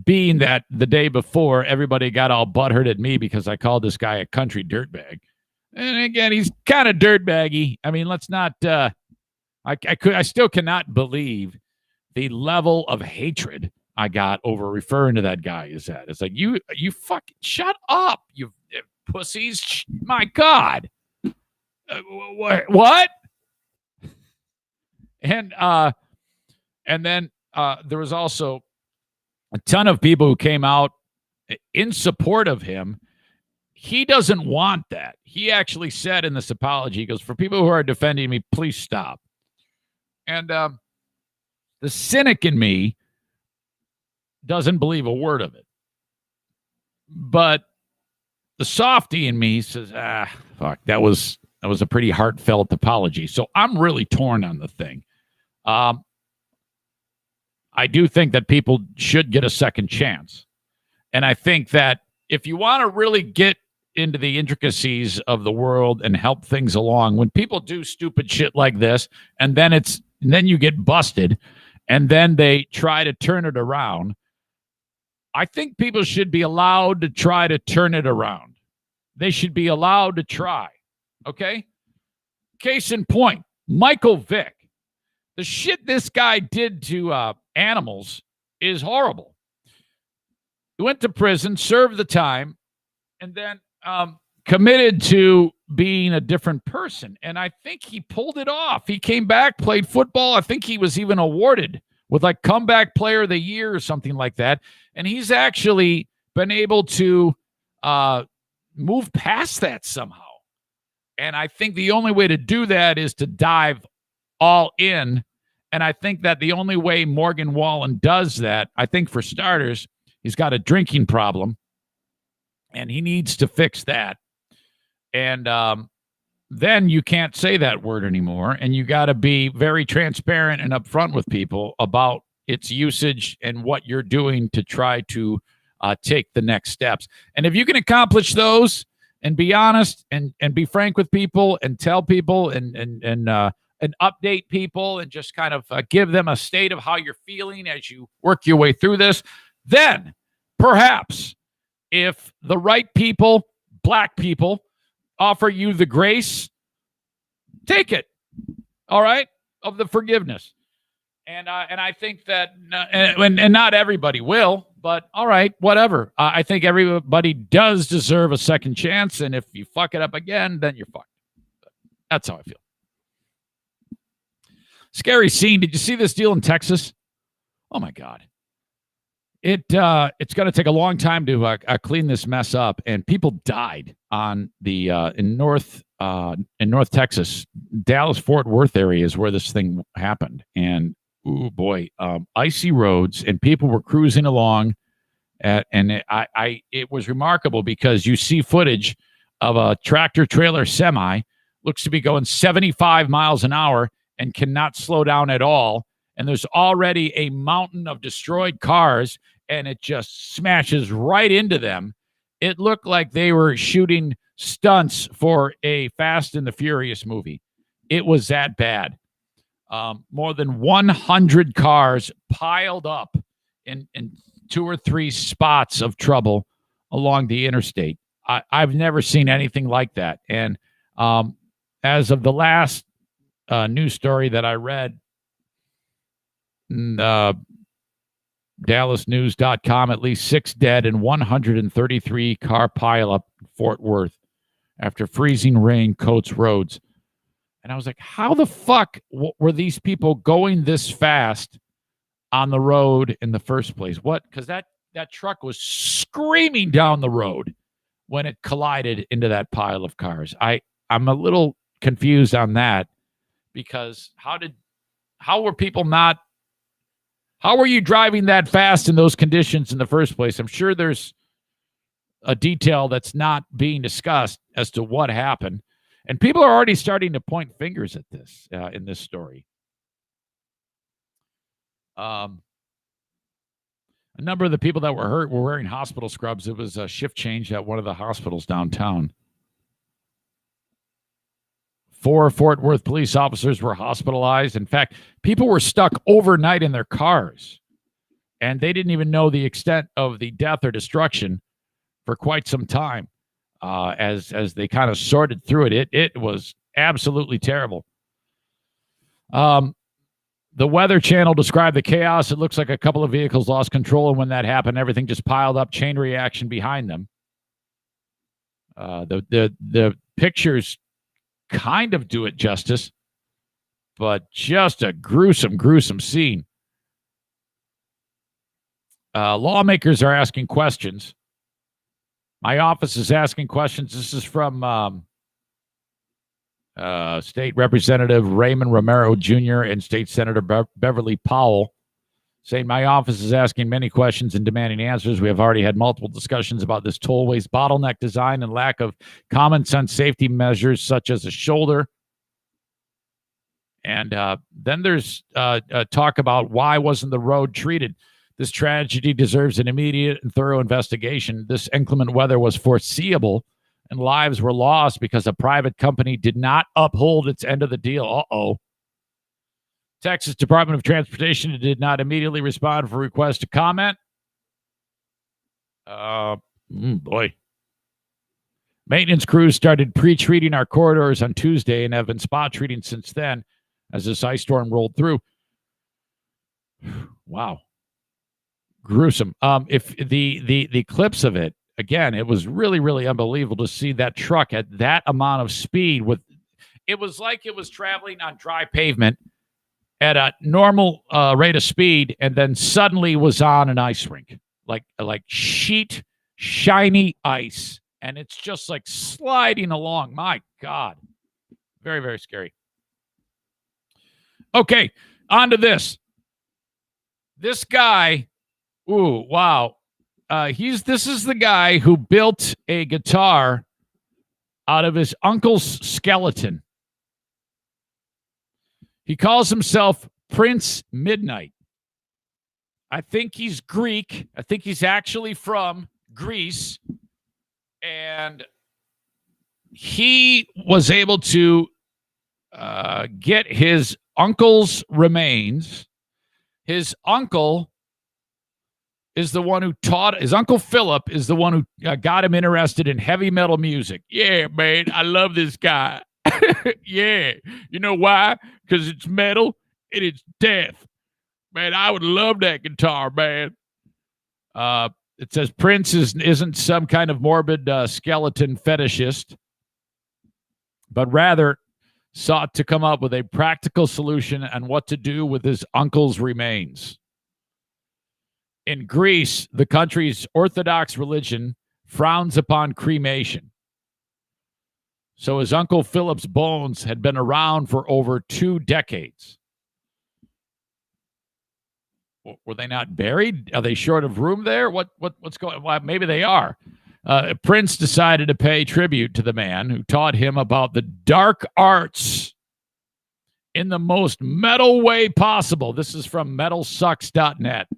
being that the day before everybody got all butthurt at me because I called this guy a country dirtbag, and again, he's kind of dirtbaggy. I mean, let's not. I still cannot believe the level of hatred I got over referring to that guy as that. It's like you fucking shut up, you pussies! My God, what? And then there was also a ton of people who came out in support of him. He doesn't want that. He actually said in this apology, he goes, "For people who are defending me, please stop." And the cynic in me doesn't believe a word of it. But the softy in me says, fuck, that was a pretty heartfelt apology. So I'm really torn on the thing. I do think that people should get a second chance. And I think that if you want to really get into the intricacies of the world and help things along, when people do stupid shit like this, and then you get busted, and then they try to turn it around, I think people should be allowed to try to turn it around. They should be allowed to try. Okay? Case in point, Michael Vick. The shit this guy did to animals is horrible. He went to prison, served the time, and then committed to being a different person. And I think he pulled it off. He came back, played football. I think he was even awarded with like comeback player of the year or something like that. And he's actually been able to move past that somehow. And I think the only way to do that is to dive all in. And I think that the only way Morgan Wallen does that, I think for starters, he's got a drinking problem, and he needs to fix that. And then you can't say that word anymore, and you got to be very transparent and upfront with people about its usage and what you're doing to try to take the next steps. And if you can accomplish those and be honest and be frank with people and tell people and update people and just kind of give them a state of how you're feeling as you work your way through this, then perhaps if the right people, black people, offer you the grace, take it, all right, of the forgiveness. And I think that, and not everybody will, but all right, whatever. I think everybody does deserve a second chance, and if you fuck it up again, then you're fucked. That's how I feel. Scary scene. Did you see this deal in Texas? Oh my God. It's going to take a long time to clean this mess up, and people died on the in North Texas, Dallas-Fort Worth area is where this thing happened, and oh boy, icy roads, and people were cruising along, it was remarkable because you see footage of a tractor trailer semi looks to be going 75 miles an hour and cannot slow down at all, and there's already a mountain of destroyed cars. And it just smashes right into them. It looked like they were shooting stunts for a Fast and the Furious movie. It was that bad. More than 100 cars piled up in 2 or 3 spots of trouble along the interstate. I've never seen anything like that. And as of the last news story that I read, DallasNews.com, at least 6 dead and 133 car pileup in Fort Worth after freezing rain coats roads. And I was like, how the fuck were these people going this fast on the road in the first place? What? Because that truck was screaming down the road when it collided into that pile of cars. I'm a little confused on that, because how were people not? How were you driving that fast in those conditions in the first place? I'm sure there's a detail that's not being discussed as to what happened. And people are already starting to point fingers at this in this story. A number of the people that were hurt were wearing hospital scrubs. It was a shift change at one of the hospitals downtown. 4 Fort Worth police officers were hospitalized. In fact, people were stuck overnight in their cars, and they didn't even know the extent of the death or destruction for quite some time as they kind of sorted through it. It was absolutely terrible. The Weather Channel described the chaos. It looks like a couple of vehicles lost control, and when that happened, everything just piled up, chain reaction behind them. The pictures kind of do it justice, but just a gruesome scene. Lawmakers are asking questions. My office is asking questions. This is from State Representative Raymond Romero Jr. and State Senator Beverly Powell. saying, my office is asking many questions and demanding answers. We have already had multiple discussions about this tollway's bottleneck design and lack of common sense safety measures such as a shoulder. And then there's talk about why wasn't the road treated. This tragedy deserves an immediate and thorough investigation. This inclement weather was foreseeable, and lives were lost because a private company did not uphold its end of the deal. Uh-oh. Texas Department of Transportation did not immediately respond for requests to comment. Boy. Maintenance crews started pre-treating our corridors on Tuesday and have been spot treating since then as this ice storm rolled through. Wow. Gruesome. If the clips of it, again, it was really, really unbelievable to see that truck at that amount of speed. It was like it was traveling on dry pavement at a normal rate of speed, and then suddenly was on an ice rink, like sheet, shiny ice, and it's just like sliding along. My God. Very, very scary. Okay, on to this. This guy, ooh, wow. This is the guy who built a guitar out of his uncle's skeleton. He calls himself Prince Midnight. I think he's Greek. I think he's actually from Greece. And he was able to get his uncle's remains. His uncle is the one who taught, his Uncle Philip is the one who got him interested in heavy metal music. Yeah, man, I love this guy. Yeah. You know why? Because it's metal and it's death. Man, I would love that guitar, man. It says Prince isn't some kind of morbid skeleton fetishist, but rather sought to come up with a practical solution on what to do with his uncle's remains. In Greece, the country's Orthodox religion frowns upon cremation. So his Uncle Philip's bones had been around for over 2 decades. Were they not buried? Are they short of room there? What's going on? Well, maybe they are. Prince decided to pay tribute to the man who taught him about the dark arts in the most metal way possible. This is from metalsucks.net.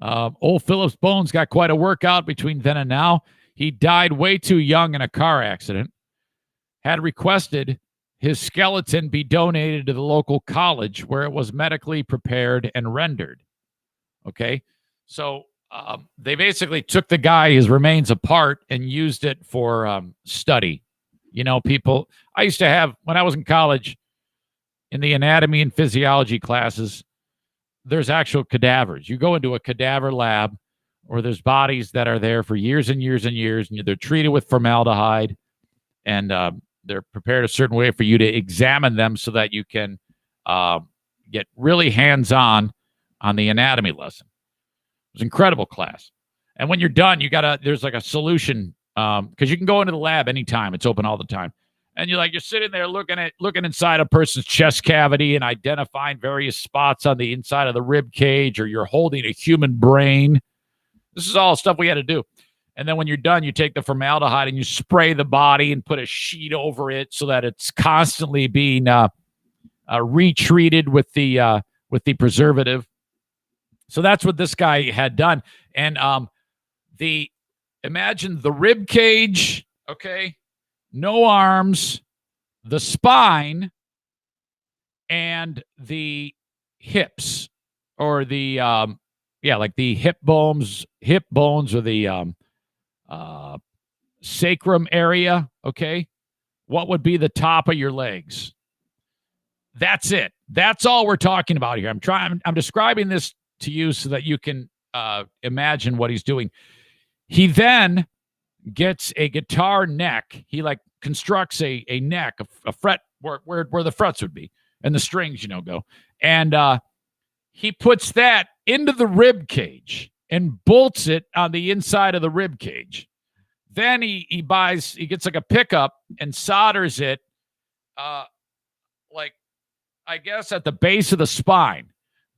Old Philip's bones got quite a workout between then and now. He died way too young in a car accident. Had requested his skeleton be donated to the local college where it was medically prepared and rendered. Okay, so they basically took the guy, his remains apart, and used it for study. You know, people, I used to have, when I was in college, in the anatomy and physiology classes, there's actual cadavers. You go into a cadaver lab, or there's bodies that are there for years and years and years, and they're treated with formaldehyde, and they're prepared a certain way for you to examine them so that you can get really hands-on on the anatomy lesson. It was an incredible class. And when you're done, there's like a solution, because you can go into the lab anytime. It's open all the time. And you're sitting there looking inside a person's chest cavity and identifying various spots on the inside of the rib cage, or you're holding a human brain. This is all stuff we had to do. And then when you're done, you take the formaldehyde and you spray the body and put a sheet over it so that it's constantly being retreated with the preservative. So that's what this guy had done. And imagine the rib cage, okay, no arms, the spine, and the hips, or the like the hip bones, or the sacrum area. Okay, what would be the top of your legs? That's it. That's all we're talking about here. I'm describing this to you so that you can imagine what he's doing. He then gets a guitar neck. He constructs a neck, a fret where the frets would be, and the strings, go. And he puts that into the rib cage and bolts it on the inside of the rib cage. Then he gets like a pickup and solders it I guess, at the base of the spine,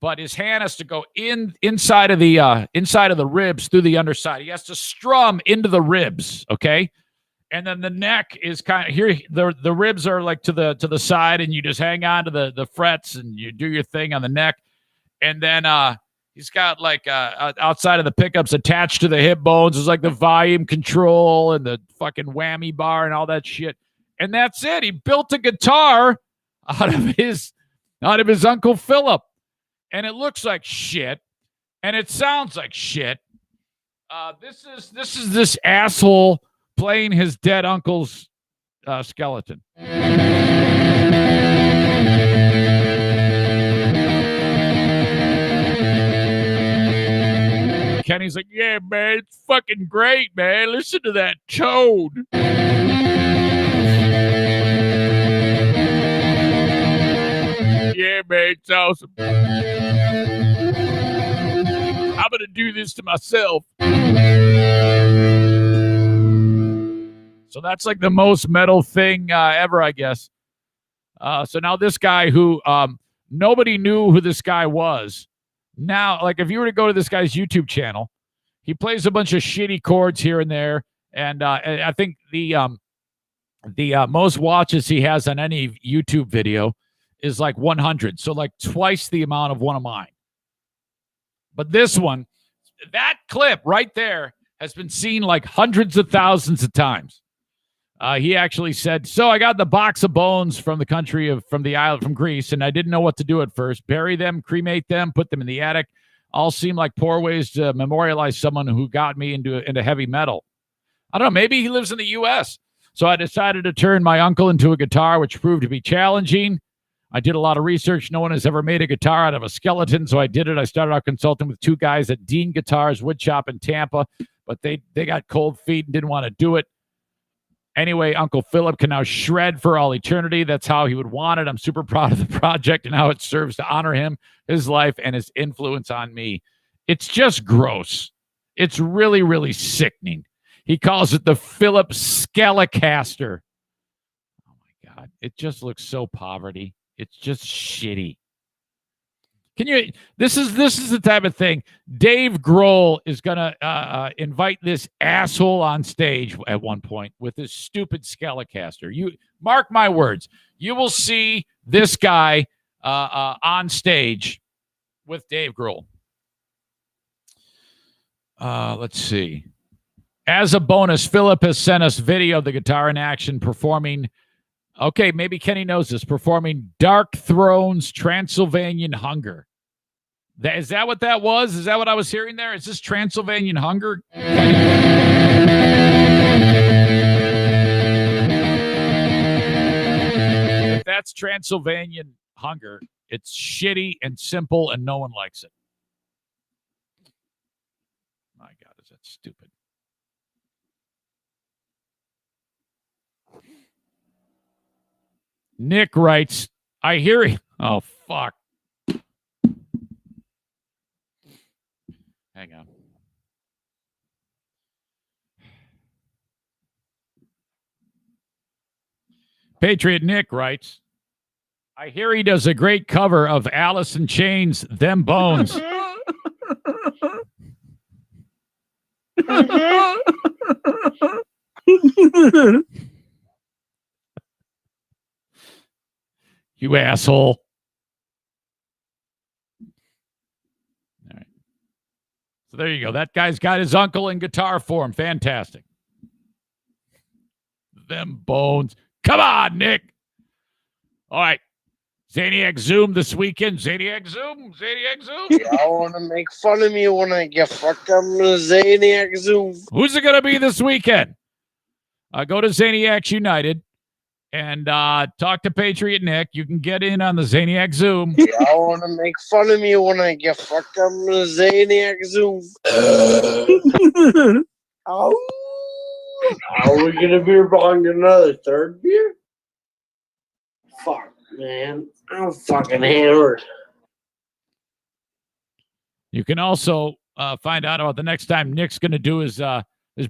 but his hand has to go inside of the ribs through the underside. He has to strum into the ribs, okay? And then the neck is kind of here. The ribs are like to the side, and you just hang on to the frets and you do your thing on the neck. And then he's got like outside of the pickups attached to the hip bones is like the volume control and the fucking whammy bar and all that shit. And that's it. He built a guitar out of his Uncle Philip. And it looks like shit. And it sounds like shit. This is this asshole playing his dead uncle's skeleton. Kenny's like, yeah, man, it's fucking great, man. Listen to that tone. Yeah, man, it's awesome. I'm going to do this to myself. So that's like the most metal thing ever, I guess. So now this guy who nobody knew who this guy was. Now, like if you were to go to this guy's YouTube channel, he plays a bunch of shitty chords here and there. And I think the most watches he has on any YouTube video is like 100. So like twice the amount of one of mine. But this one, that clip right there has been seen like hundreds of thousands of times. He actually said, so I got the box of bones from the island from Greece, and I didn't know what to do at first. Bury them, cremate them, put them in the attic. All seem like poor ways to memorialize someone who got me into heavy metal. I don't know, maybe he lives in the U.S. So I decided to turn my uncle into a guitar, which proved to be challenging. I did a lot of research. No one has ever made a guitar out of a skeleton, so I did it. I started out consulting with two guys at Dean Guitars Wood Shop in Tampa, but they got cold feet and didn't want to do it. Anyway, Uncle Philip can now shred for all eternity. That's how he would want it. I'm super proud of the project and how it serves to honor him, his life, and his influence on me. It's just gross. It's really, really sickening. He calls it the Philip Skelecaster. Oh, my God. It just looks so poverty. It's just shitty. This is the type of thing. Dave Grohl is going to invite this asshole on stage at one point with his stupid Skelecaster. You mark my words. You will see this guy on stage with Dave Grohl. Let's see. As a bonus, Philip has sent us video of the guitar in action performing. Okay, maybe Kenny knows this. Performing Dark Throne's Transylvanian Hunger. Is that what that was? Is that what I was hearing there? Is this Transylvanian Hunger? If that's Transylvanian Hunger, it's shitty and simple and no one likes it. My God, is that stupid? Nick writes, I hear he... Oh, fuck. Hang on. Patriot Nick writes, I hear he does a great cover of Alice in Chains' Them Bones. You asshole. All right. So there you go. That guy's got his uncle in guitar form. Fantastic. Them bones. Come on, Nick. All right. Zaniac Zoom this weekend. Zaniac Zoom. Zaniac Zoom. Y'all want to make fun of me when I get fucked up in the Zaniac Zoom. Who's it going to be this weekend? Go to Zaniacs United and talk to Patriot Nick. You can get in on the Zaniac Zoom. Y'all want to make fun of me when I get fucked up in the Zaniac Zoom. Oh. Are we going to beer bong another third beer? Fuck, man. I'm fucking hammered. You can also find out about the next time Nick's going to do his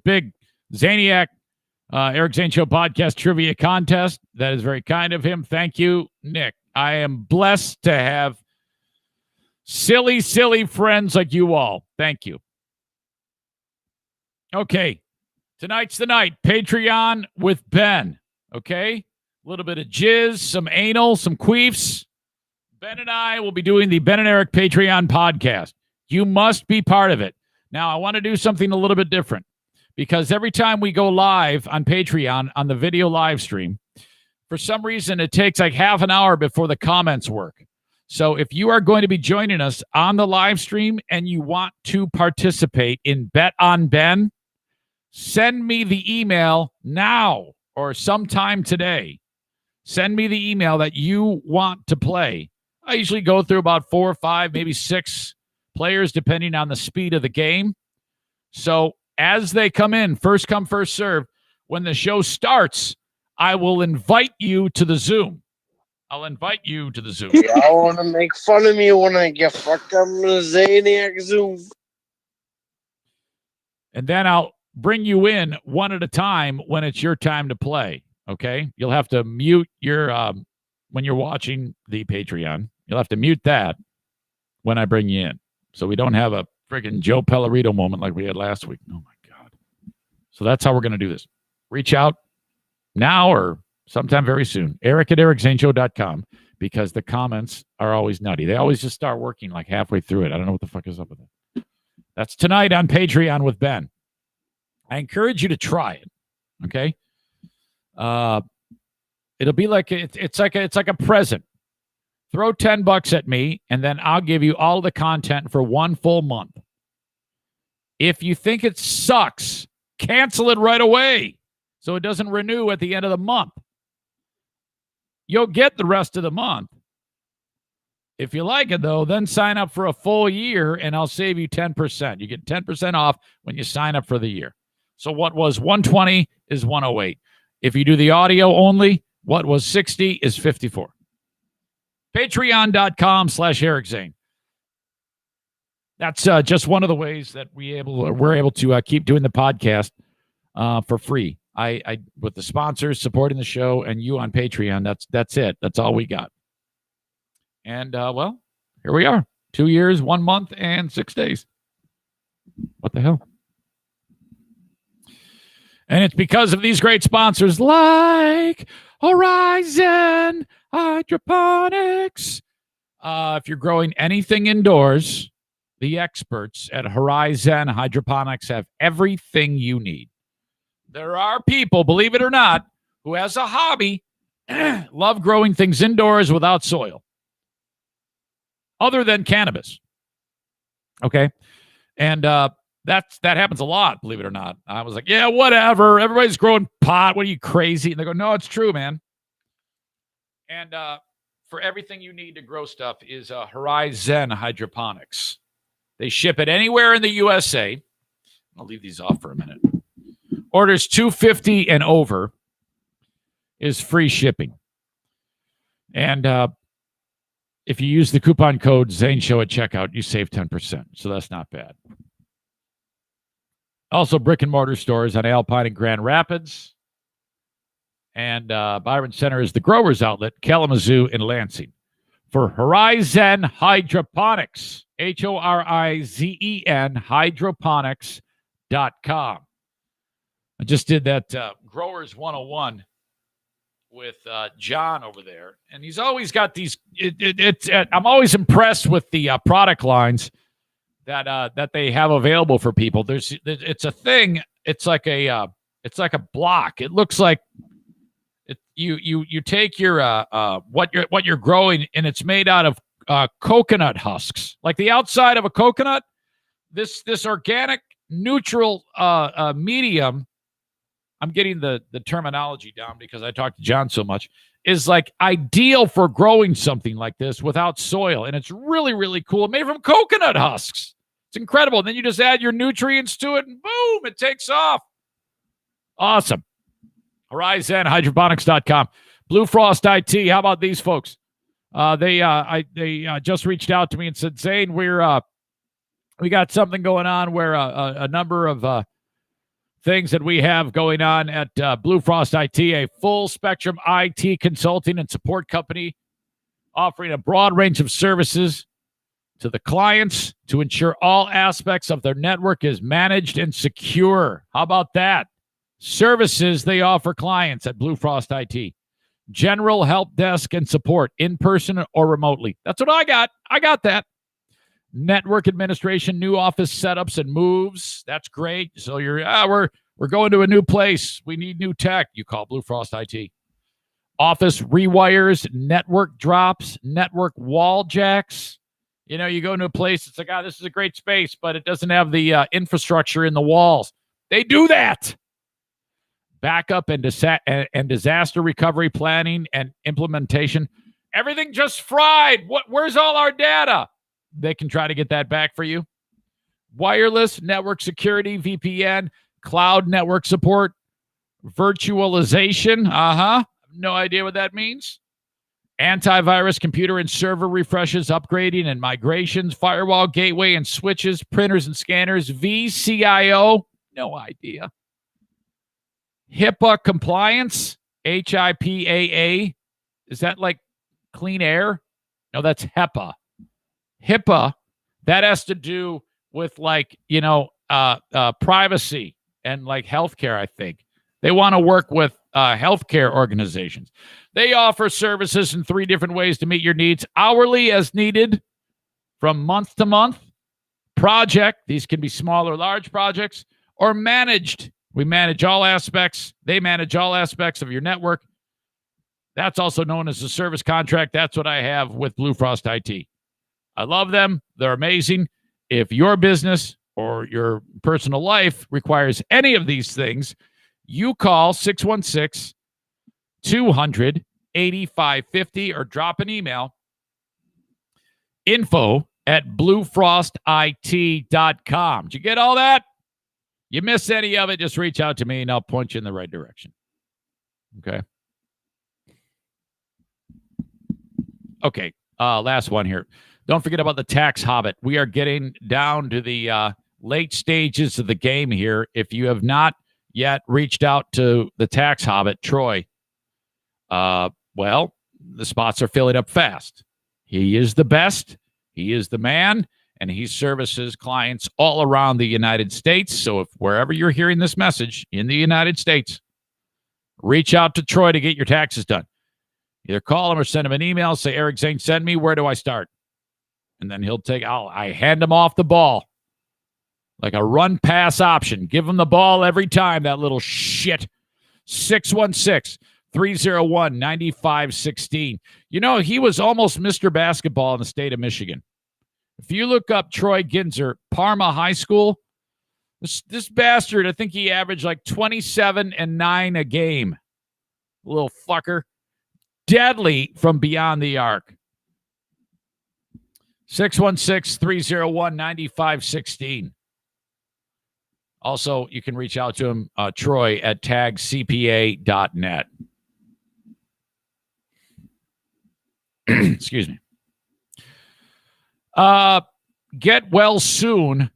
big Zaniac Eric Zane Show podcast trivia contest. That is very kind of him. Thank you, Nick. I am blessed to have silly, silly friends like you all. Thank you. Okay. Tonight's the night. Patreon with Ben. Okay? A little bit of jizz, some anal, some queefs. Ben and I will be doing the Ben and Eric Patreon podcast. You must be part of it. Now, I want to do something a little bit different because every time we go live on Patreon on the video live stream, for some reason, it takes like half an hour before the comments work. So if you are going to be joining us on the live stream and you want to participate in Bet on Ben, send me the email now or sometime today. Send me the email that you want to play. I usually go through about 4 or 5, maybe 6 players, depending on the speed of the game. So as they come in, first come, first serve, when the show starts, I will invite you to the Zoom. I'll invite you to the Zoom. Y'all want to make fun of me when I get fucked up in the Zaniac Zoom. And then I'll bring you in one at a time when it's your time to play. Okay? You'll have to mute your, when you're watching the Patreon, you'll have to mute that when I bring you in. So we don't have a friggin' Joe Pellerito moment like we had last week. Oh, my God. So that's how we're going to do this. Reach out now or sometime very soon. Eric at ericzaneshow.com, because the comments are always nutty. They always just start working like halfway through it. I don't know what the fuck is up with it. That's tonight on Patreon with Ben. I encourage you to try it. Okay? It'll be like it's like a present. Throw $10 at me, and then I'll give you all the content for 1 full month. If you think it sucks, cancel it right away so it doesn't renew at the end of the month. You'll get the rest of the month. If you like it, though, then sign up for a full year, and I'll save you 10%. You get 10% off when you sign up for the year. So what was $120 is $108. If you do the audio only, what was $60 is $54. Patreon.com/Eric Zane. That's just one of the ways that we're able to keep doing the podcast for free. I with the sponsors supporting the show and you on Patreon. That's it. That's all we got. And well, here we are. 2 years, 1 month, and 6 days. What the hell? And it's because of these great sponsors like Horizon Hydroponics. If you're growing anything indoors, the experts at Horizon Hydroponics have everything you need. There are people, believe it or not, who as a hobby love growing things indoors without soil, other than cannabis. Okay? And that happens a lot, believe it or not. I was like, yeah, whatever. Everybody's growing pot. What are you, crazy? And they go, no, it's true, man. And for everything you need to grow stuff is Horizon Hydroponics. They ship it anywhere in the USA. I'll leave these off for a minute. Orders $250 and over is free shipping. And if you use the coupon code ZaneShow at checkout, you save 10%. So that's not bad. Also, brick and mortar stores on Alpine and Grand Rapids. And Byron Center is the Growers Outlet, Kalamazoo and Lansing. For Horizon Hydroponics, HORIZEN, hydroponics.com. I just did that Growers 101 with John over there. And he's always got these. I'm always impressed with the product lines that they have available for people. It's a thing. It's like a block. It looks like you take your what you're growing, and it's made out of coconut husks, like the outside of a coconut. This organic neutral medium. I'm getting the terminology down because I talked to John so much. Is like ideal for growing something like this without soil, and it's really, really cool. Made from coconut husks. It's incredible. And then you just add your nutrients to it, and boom, it takes off. Awesome. HorizonHydroponics.com. Blue Frost IT. How about these folks? They just reached out to me and said, Zane, we got something going on where a number of things that we have going on at Blue Frost IT, a full spectrum IT consulting and support company offering a broad range of services to the clients to ensure all aspects of their network is managed and secure. How about that? Services they offer clients at Blue Frost IT. General help desk and support, in person or remotely. That's what I got. I got that. Network administration, new office setups and moves. That's great. So we're going to a new place. We need new tech. You call Blue Frost IT. Office rewires, network drops, network wall jacks. You go into a place, it's like, this is a great space, but it doesn't have the infrastructure in the walls. They do that. Backup and disaster recovery planning and implementation. Everything just fried. Where's all our data? They can try to get that back for you. Wireless network security, VPN, cloud network support, virtualization. No idea what that means. Antivirus, computer and server refreshes, upgrading and migrations, firewall, gateway and switches, printers and scanners, VCIO, no idea. HIPAA compliance, HIPAA. Is that like clean air? No, that's HEPA. HIPAA, that has to do with privacy and like healthcare, I think. They want to work with healthcare organizations. They offer services in 3 different ways to meet your needs. Hourly as needed, from month to month. Project, these can be small or large projects, or managed. We manage all aspects. They manage all aspects of your network. That's also known as a service contract. That's what I have with Blue Frost IT. I love them. They're amazing. If your business or your personal life requires any of these things, you call 616-200-8550 or drop an email, info@bluefrostit.com. Did you get all that? You miss any of it, just reach out to me and I'll point you in the right direction. Okay. Okay. Last one here. Don't forget about the Tax Hobbit. We are getting down to the late stages of the game here. If you have not yet reached out to the Tax Hobbit, Troy, well, the spots are filling up fast. He is the best. He is the man, and he services clients all around the United States. So if wherever you're hearing this message in the United States, reach out to Troy to get your taxes done. Either call him or send him an email. Say, Eric Zane, send me. Where do I start? And then he'll I hand him off the ball like a run-pass option. Give him the ball every time, that little shit. 616-301-9516. He was almost Mr. Basketball in the state of Michigan. If you look up Troy Ginzer, Parma High School, this bastard, I think he averaged like 27 and 9 a game. Little fucker. Deadly from beyond the arc. 616-301-9516. Also, you can reach out to him, Troy, at tagcpa.net. Excuse me. Get well soon,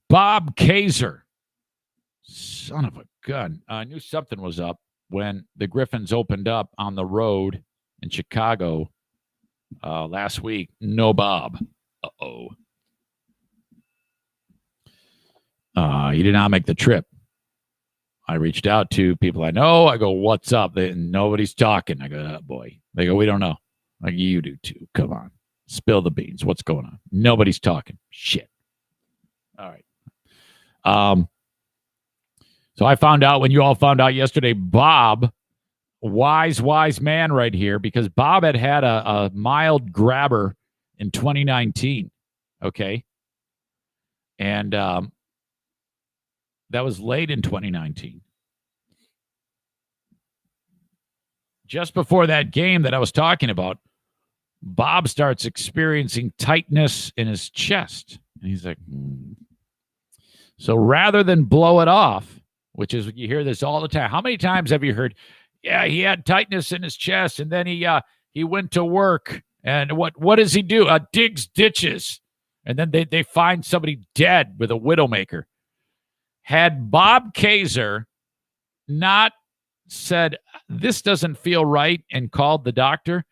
Bob Kaiser. Son of a gun. I knew something was up when the Griffins opened up on the road in Chicago last week. No Bob. Uh-oh. He did not make the trip. I reached out to people I know. I go, what's up? Nobody's talking. I go, oh, boy. They go, we don't know. Like, you do too. Come on. Spill the beans. What's going on? Nobody's talking. Shit. All right. So I found out when you all found out yesterday, Bob, wise man right here, because Bob had a mild grabber in 2019. Okay. And that was late in 2019. Just before that game that I was talking about, Bob starts experiencing tightness in his chest. And he's like, So rather than blow it off, which is, you hear this all the time. How many times have you heard, yeah, he had tightness in his chest, and then he went to work, and what does he do? Digs ditches. And then they find somebody dead with a widowmaker. Had Bob Kaiser not said, this doesn't feel right, and called the doctor,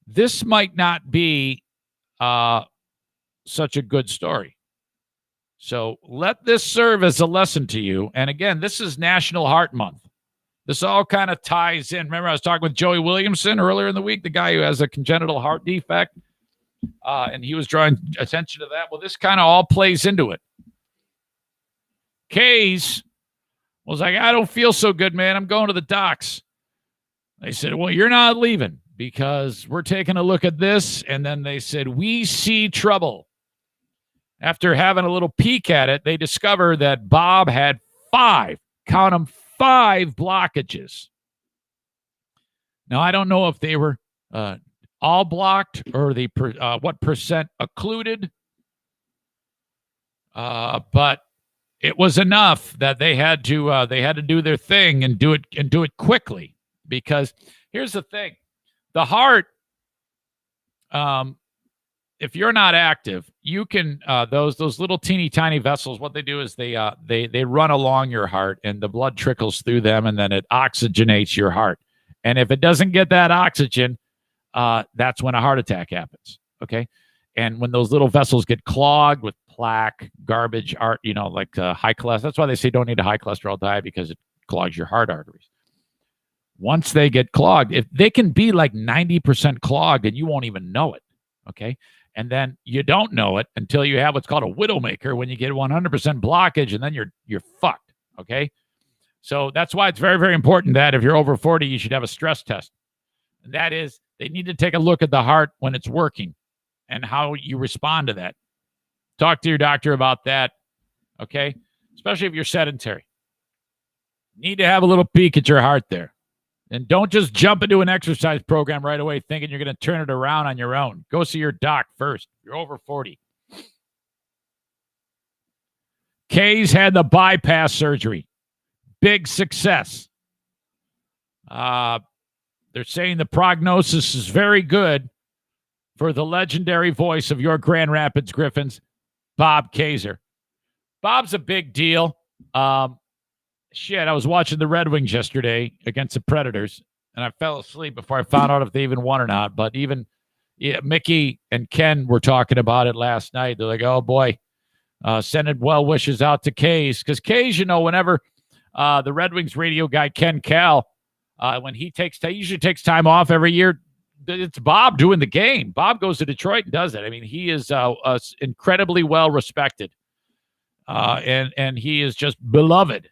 this might not be such a good story. So let this serve as a lesson to you. And again, this is National Heart Month. This all kind of ties in. Remember, I was talking with Joey Williamson earlier in the week, the guy who has a congenital heart defect, and he was drawing attention to that. Well, this kind of all plays into it. Kays was like, I don't feel so good, man. I'm going to the docks. They said, well, you're not leaving because we're taking a look at this. And then they said, we see trouble. After having a little peek at it, they discovered that Bob had 5 blockages. Now, I don't know if they were all blocked or what percent occluded, but it was enough that they had to do their thing and do it quickly. Because here's the thing: the heart, if you're not active, you can those little teeny tiny vessels. What they do is they run along your heart, and the blood trickles through them, and then it oxygenates your heart. And if it doesn't get that oxygen, that's when a heart attack happens. Okay, and when those little vessels get clogged with plaque, garbage, like high cholesterol. That's why they say don't eat a high cholesterol diet, because it clogs your heart arteries. Once they get clogged, if they can be like 90% clogged, and you won't even know it. Okay. And then you don't know it until you have what's called a widowmaker, when you get 100% blockage, and then you're fucked. Okay. So that's why it's very, very important that if you're over 40, you should have a stress test. And that is, they need to take a look at the heart when it's working and how you respond to that. Talk to your doctor about that. Okay. Especially if you're sedentary. Need to have a little peek at your heart there. And don't just jump into an exercise program right away thinking you're going to turn it around on your own. Go see your doc first. You're over 40. Kays had the bypass surgery. Big success. They're saying the prognosis is very good for the legendary voice of your Grand Rapids Griffins, Bob Kaiser. Bob's a big deal. I was watching the Red Wings yesterday against the Predators, and I fell asleep before I found out if they even won or not. But Mickey and Ken were talking about it last night. They're like, oh, boy, sending well wishes out to Kays. Because Kays, whenever the Red Wings radio guy, Ken Cal, when he usually takes time off every year, it's Bob doing the game. Bob goes to Detroit and does it. I mean, he is incredibly well respected, and he is just beloved.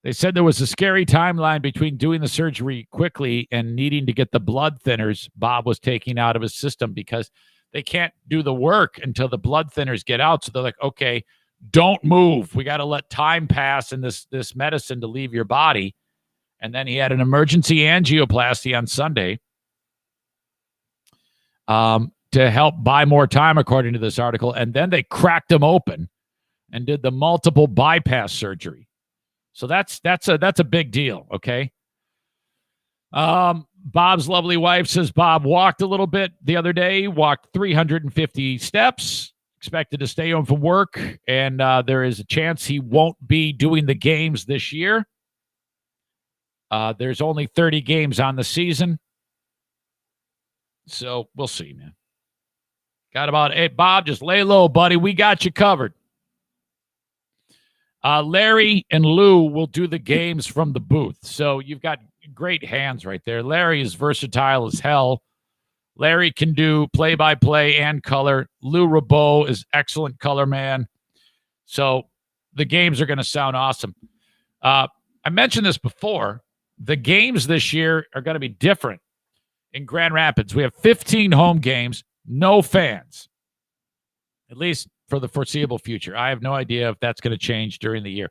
They said there was a scary timeline between doing the surgery quickly and needing to get the blood thinners Bob was taking out of his system, because they can't do the work until the blood thinners get out. So they're like, okay, don't move. We got to let time pass in this medicine to leave your body. And then he had an emergency angioplasty on Sunday to help buy more time, according to this article. And then they cracked him open and did the multiple bypass surgery. So that's a big deal, okay? Bob's lovely wife says Bob walked a little bit the other day, walked 350 steps, expected to stay home from work, and there is a chance he won't be doing the games this year. There's only 30 games on the season, so we'll see, man. Hey, Bob, just lay low, buddy. We got you covered. Larry and Lou will do the games from the booth. So you've got great hands right there. Larry is versatile as hell. Larry can do play-by-play and color. Lou Rabot is excellent color man. So the games are going to sound awesome. I mentioned this before. The games this year are going to be different in Grand Rapids. We have 15 home games, no fans, at least for the foreseeable future. I have no idea if that's going to change during the year.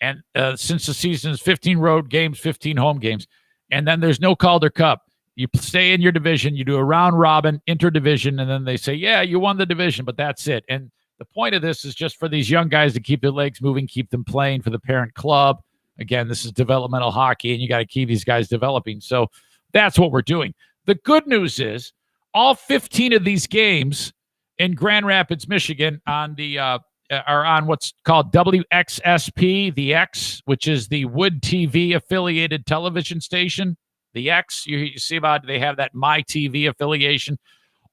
And since the season is 15 road games, 15 home games, and then there's no Calder Cup. You stay in your division, you do a round robin, interdivision, and then they say, yeah, you won the division, but that's it. And the point of this is just for these young guys to keep their legs moving, keep them playing for the parent club. Again, this is developmental hockey, and you got to keep these guys developing. So that's what we're doing. The good news is all 15 of these games in Grand Rapids, Michigan, are on what's called WXSP, the X, which is the Wood TV affiliated television station. The X, you see about they have that My TV affiliation.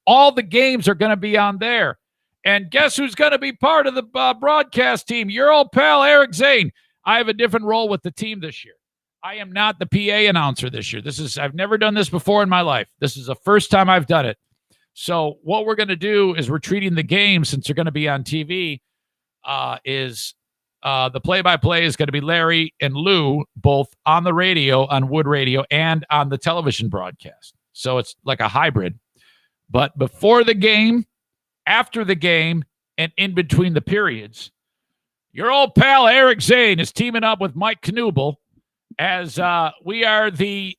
All the games are going to be on there. And guess who's going to be part of the broadcast team? Your old pal, Eric Zane. I have a different role with the team this year. I am not the PA announcer this year. I've never done this before in my life. This is the first time I've done it. So what we're going to do is we're treating the games, since they're going to be on TV, the play-by-play is going to be Larry and Lou, both on the radio, on Wood Radio, and on the television broadcast. So it's like a hybrid. But before the game, after the game, and in between the periods, your old pal Eric Zane is teaming up with Mike Knuble as we are the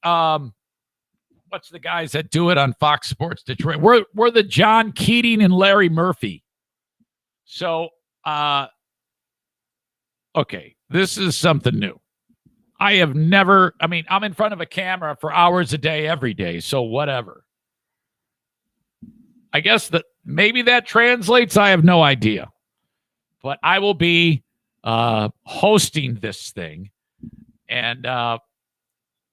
what's the guys that do it on Fox Sports Detroit? We're the John Keating and Larry Murphy. So okay, this is something new. I'm in front of a camera for hours a day, every day, so whatever. I guess that maybe that translates. I have no idea. But I will be hosting this thing. And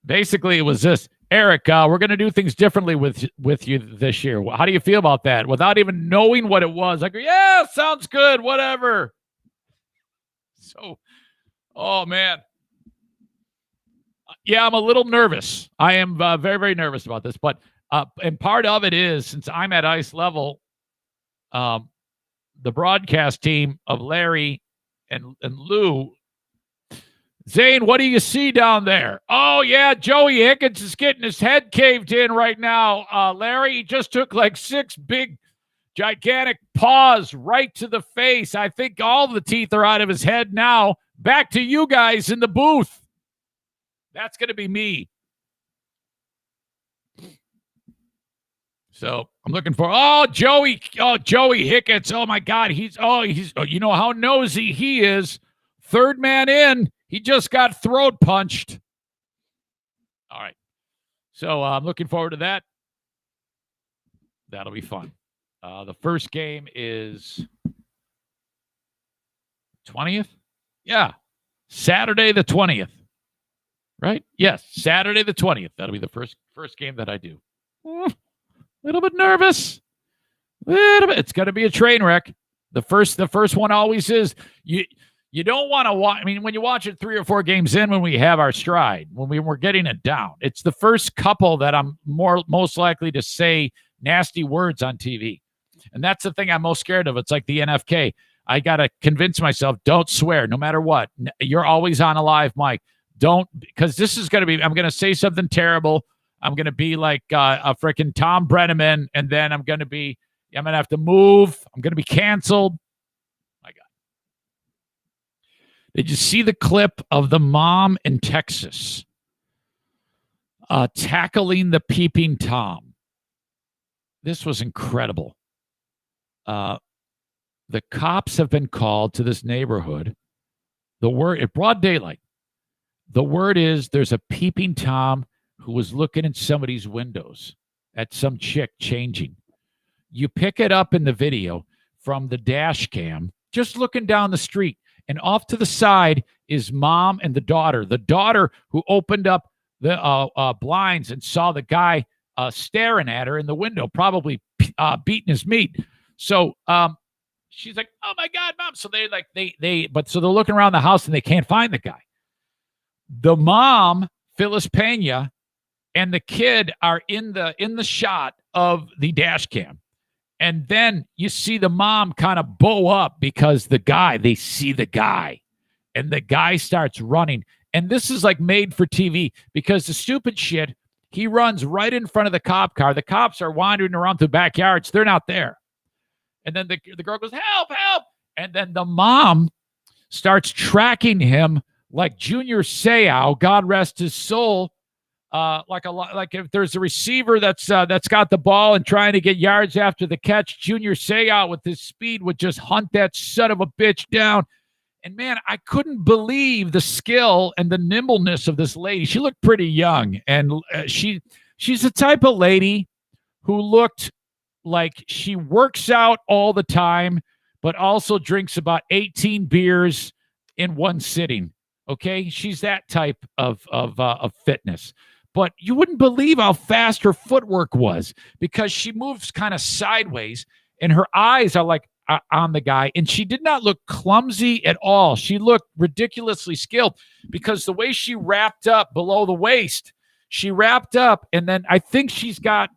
basically it was this. Eric, we're going to do things differently with you this year. How do you feel about that? Without even knowing what it was, I go, yeah, sounds good, whatever. So, oh, man. Yeah, I'm a little nervous. I am very, very nervous about this. But and part of it is, since I'm at ice level, the broadcast team of Larry and Lou. Zane, what do you see down there? Oh, yeah, Joey Hickens is getting his head caved in right now. Larry, he just took like 6 big, gigantic paws right to the face. I think all the teeth are out of his head now. Back to you guys in the booth. That's going to be me. So I'm looking for, Joey Hickens. Oh my God. He's you know how nosy he is. Third man in. He just got throat punched. All right. So I'm looking forward to that. That'll be fun. The first game is 20th. Yeah. Saturday the 20th. Right? Yes. Saturday the 20th. That'll be the first game that I do. A little bit nervous. It's going to be a train wreck. The first one always is. You don't want to watch. I mean, when you watch it 3 or 4 games in, when we have our stride, when we're getting it down, it's the first couple that I'm most likely to say nasty words on TV. And that's the thing I'm most scared of. It's like the NFK. I got to convince myself, don't swear, no matter what. You're always on a live mic. Don't, because this is going to be, I'm going to say something terrible. I'm going to be like a freaking Tom Brenneman, and then I'm going to have to move. I'm going to be canceled. My God. Did you see the clip of the mom in Texas tackling the peeping Tom? This was incredible. The cops have been called to this neighborhood. At broad daylight. The word is there's a peeping Tom who was looking in somebody's windows at some chick changing. You pick it up in the video from the dash cam, just looking down the street. And off to the side is mom and the daughter. The daughter who opened up the blinds and saw the guy staring at her in the window, probably beating his meat. So she's like, "Oh my God, mom!" So they're looking around the house and they can't find the guy. The mom, Phyllis Pena, and the kid are in the shot of the dash cam. And then you see the mom kind of bow up because they see the guy. And the guy starts running. And this is like made for TV because the stupid shit, he runs right in front of the cop car. The cops are wandering around the backyards. They're not there. And then the girl goes, "Help, help." And then the mom starts tracking him like Junior Seau, God rest his soul. Like if there's a receiver that's got the ball and trying to get yards after the catch, Junior Seau with his speed would just hunt that son of a bitch down. And man, I couldn't believe the skill and the nimbleness of this lady. She looked pretty young, and she's the type of lady who looked like she works out all the time, but also drinks about 18 beers in one sitting. Okay, she's that type of fitness. but you wouldn't believe how fast her footwork was because she moves kind of sideways and her eyes are like on the guy. And she did not look clumsy at all. She looked ridiculously skilled because the way she wrapped up below the waist, she wrapped up. And then I think she's got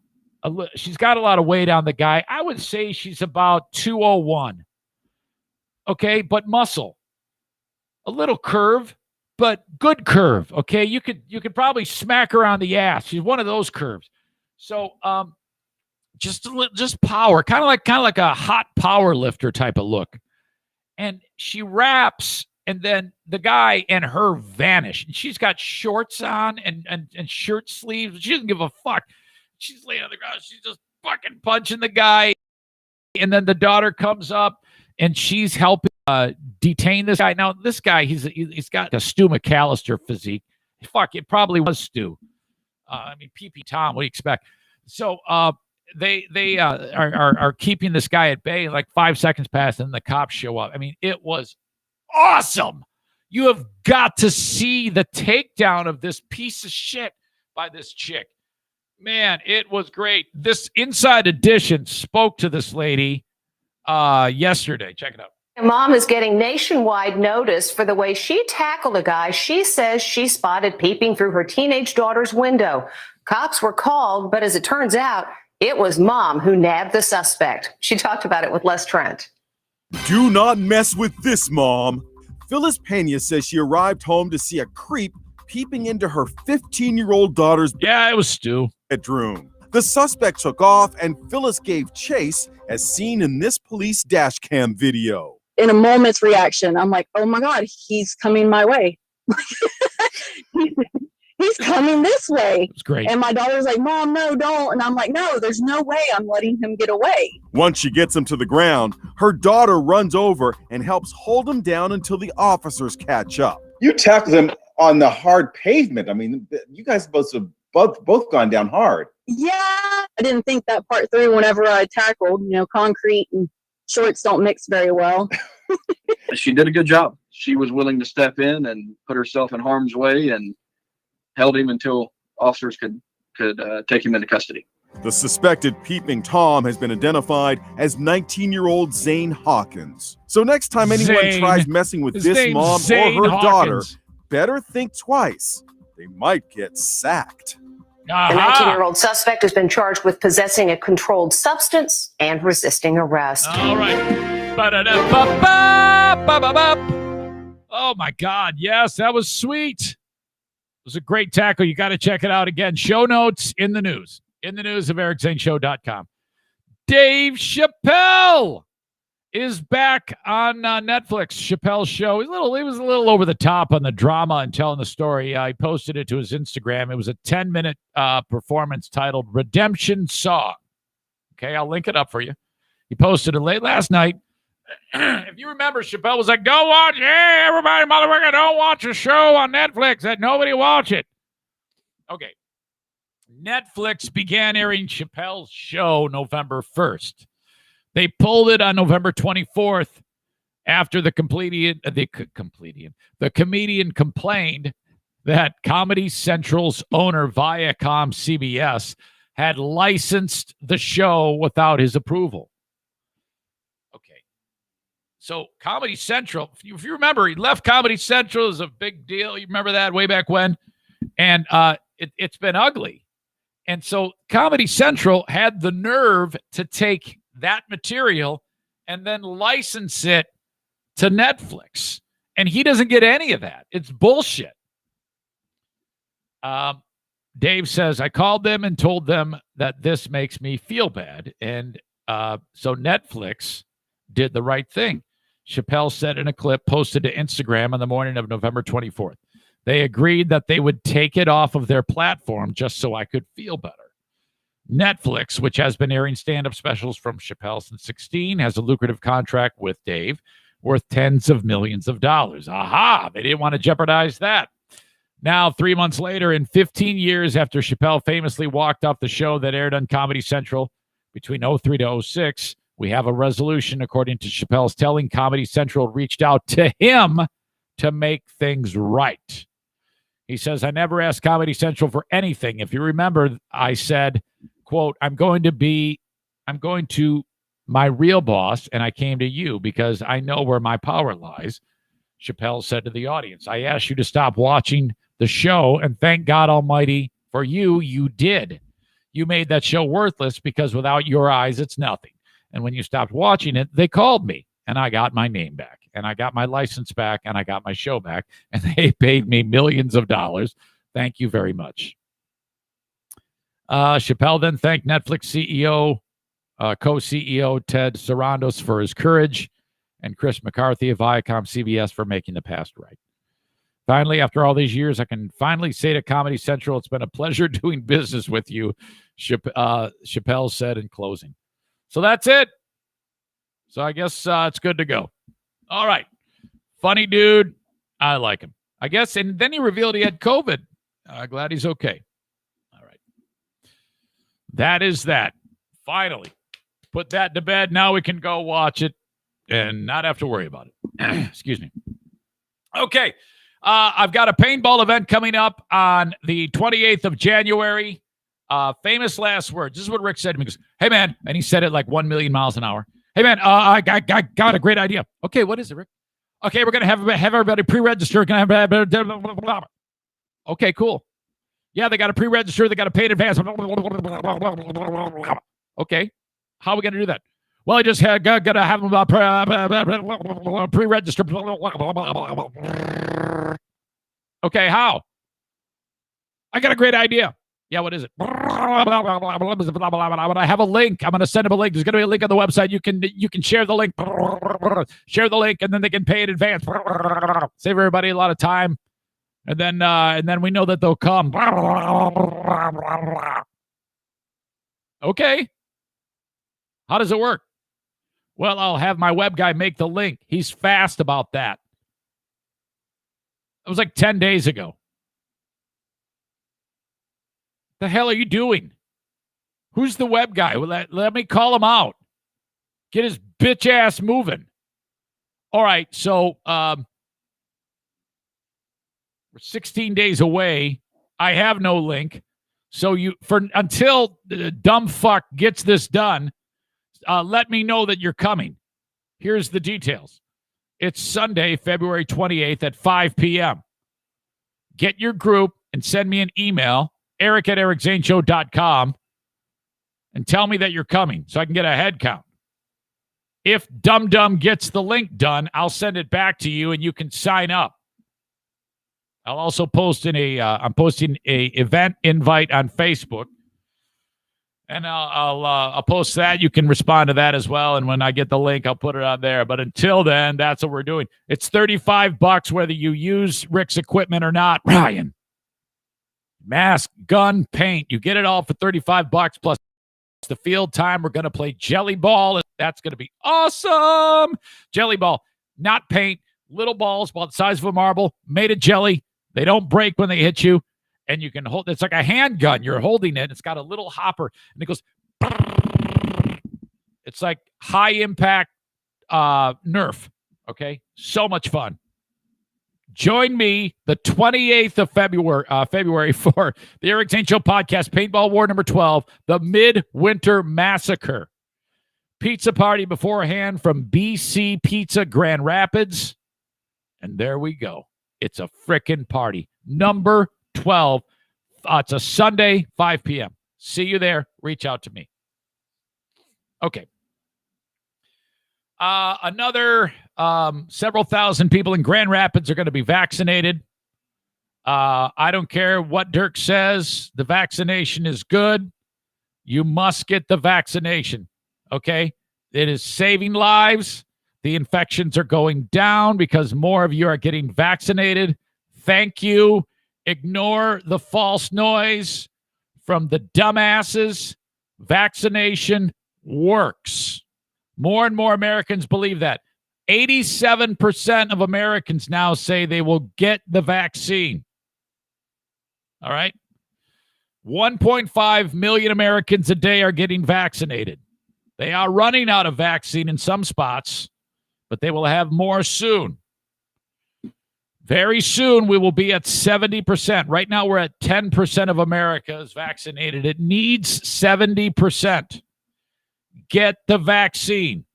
a lot of weight on the guy. I would say she's about 201. Okay. But muscle, a little curve, but good curve. Okay. You could probably smack her on the ass. She's one of those curves. So, just power, kind of like a hot power lifter type of look. And she wraps, and then the guy and her vanish. And she's got shorts on and shirt sleeves. She doesn't give a fuck. She's laying on the ground. She's just fucking punching the guy. And then the daughter comes up and she's helping detain this guy. Now, this guy, he's got a Stu McAllister physique. Fuck, it probably was Stu. PP Tom, what do you expect? So, they are keeping this guy at bay. Like 5 seconds pass, and the cops show up. I mean, it was awesome. You have got to see the takedown of this piece of shit by this chick. Man, it was great. This Inside Edition spoke to this lady yesterday. Check it out. Mom is getting nationwide notice for the way she tackled a guy she says she spotted peeping through her teenage daughter's window. Cops were called, but as it turns out, it was Mom who nabbed the suspect. She talked about it with Les Trent. Do not mess with this, Mom. Phyllis Pena says she arrived home to see a creep peeping into her 15-year-old daughter's it was Stu. Bedroom. The suspect took off, and Phyllis gave chase, as seen in this police dash cam video. In a moment's reaction, I'm like, oh my God, he's coming my way. He's coming this way. It's great. And my daughter's like, Mom, no, don't. And I'm like, no, there's no way I'm letting him get away. Once she gets him to the ground, her daughter runs over and helps hold him down until the officers catch up. You tackled him on the hard pavement. I mean, you guys both have both gone down hard. Yeah, I didn't think that part through whenever I tackled. Concrete and shorts don't mix very well. She did a good job. She was willing to step in and put herself in harm's way and held him until officers could take him into custody. The suspected peeping Tom has been identified as 19-year-old Zane Hawkins. So next time anyone tries messing with this mom Zane or her Hawkins. daughter, better think twice. They might get sacked. The 19-year-old suspect has been charged with possessing a controlled substance and resisting arrest. All right. Oh, my God. Yes, that was sweet. It was a great tackle. You got to check it out again. Show notes in the news of ericzaneshow.com. Dave Chappelle is back on Netflix. Chappelle's show. He was a little over the top on the drama and telling the story. He posted it to his Instagram. It was a 10-minute performance titled Redemption Song. Okay, I'll link it up for you. He posted it late last night. If you remember, Chappelle was like, don't watch, hey, everybody, motherfucker, don't watch a show on Netflix that nobody watch it. Okay. Netflix began airing Chappelle's show November 1st. They pulled it on November 24th after the comedian complained that Comedy Central's owner, Viacom CBS, had licensed the show without his approval. Okay. So Comedy Central, if you remember, he left Comedy Central as a big deal. You remember that way back when? And it's been ugly. And so Comedy Central had the nerve to take that material and then license it to Netflix. And he doesn't get any of that. It's bullshit. Dave says, I called them and told them that this makes me feel bad. And so Netflix did the right thing. Chappelle said in a clip posted to Instagram on the morning of November 24th. They agreed that they would take it off of their platform just so I could feel better. Netflix, which has been airing stand-up specials from Chappelle since 2016, has a lucrative contract with Dave worth tens of millions of dollars. Aha! They didn't want to jeopardize that. Now, 3 months later, and 15 years after Chappelle famously walked off the show that aired on Comedy Central between 2003 to 2006, we have a resolution, according to Chappelle's telling. Comedy Central reached out to him to make things right. He says, I never asked Comedy Central for anything. If you remember, I said, quote, I'm going to my real boss, and I came to you because I know where my power lies. Chappelle said to the audience, I asked you to stop watching the show, and thank God Almighty for you, you did. You made that show worthless because without your eyes, it's nothing. And when you stopped watching it, they called me, and I got my name back, and I got my license back, and I got my show back, and they paid me millions of dollars. Thank you very much. Chappelle then thanked Netflix CEO, co-CEO Ted Sarandos for his courage, and Chris McCarthy of Viacom CBS for making the past right. Finally, after all these years, I can finally say to Comedy Central, it's been a pleasure doing business with you, Chappelle said in closing. So that's it. So I guess it's good to go. All right. Funny dude. I like him. I guess. And then he revealed he had COVID. Glad he's okay. All right. That is that. Finally. Put that to bed. Now we can go watch it and not have to worry about it. Excuse me. Okay. I've got a paintball event coming up on the 28th of January. Famous last words. This is what Rick said to me. He goes, hey, man. And he said it like 1 million miles an hour. Hey, man, I got a great idea. Okay, what is it, Rick? Okay, we're going to have everybody pre-register. Okay, cool. Yeah, they got to pre-register. They got to pay in advance. Okay. How are we going to do that? Well, I just got to have them pre-register. Okay, how? I got a great idea. Yeah, what is it? I have a link. I'm going to send them a link. There's going to be a link on the website. You can share the link. Share the link, and then they can pay in advance. Save everybody a lot of time. And then we know that they'll come. Okay. How does it work? Well, I'll have my web guy make the link. He's fast about that. It was like 10 days ago. The hell are you doing? Who's the web guy? Well, let me call him out. Get his bitch ass moving. All right, so we're 16 days away. I have no link. So until the dumb fuck gets this done, let me know that you're coming. Here's the details. It's Sunday, February 28th at 5 p.m. Get your group and send me an email, eric@ericzaneshow.com, and tell me that you're coming so I can get a head count. If Dum Dum gets the link done, I'll send it back to you and you can sign up. I'll also post I'm posting a event invite on Facebook, and I'll post that. You can respond to that as well, and when I get the link, I'll put it on there. But until then, that's what we're doing. It's $35 whether you use Rick's equipment or not. Ryan, mask, gun, paint, you get it all for $35 plus the field time. We're going to play Jelly Ball. That's going to be awesome. Jelly Ball, not paint, little balls about the size of a marble, made of jelly. They don't break when they hit you, and you can hold. It's like a handgun. You're holding it. It's got a little hopper, and it goes. It's like high impact Nerf. Okay, so much fun. Join me the 28th of February for the Eric Zane Show podcast, Paintball War number 12, the Midwinter Massacre. Pizza party beforehand from BC Pizza Grand Rapids. And there we go. It's a frickin' party. Number 12. It's a Sunday, 5 p.m. See you there. Reach out to me. Okay. Another several thousand people in Grand Rapids are going to be vaccinated. I don't care what Dirk says. The vaccination is good. You must get the vaccination. Okay? It is saving lives. The infections are going down because more of you are getting vaccinated. Thank you. Ignore the false noise from the dumbasses. Vaccination works. More and more Americans believe that. 87% of Americans now say they will get the vaccine. All right? 1.5 million Americans a day are getting vaccinated. They are running out of vaccine in some spots, but they will have more soon. Very soon, we will be at 70%. Right now, we're at 10% of America is vaccinated. It needs 70%. Get the vaccine.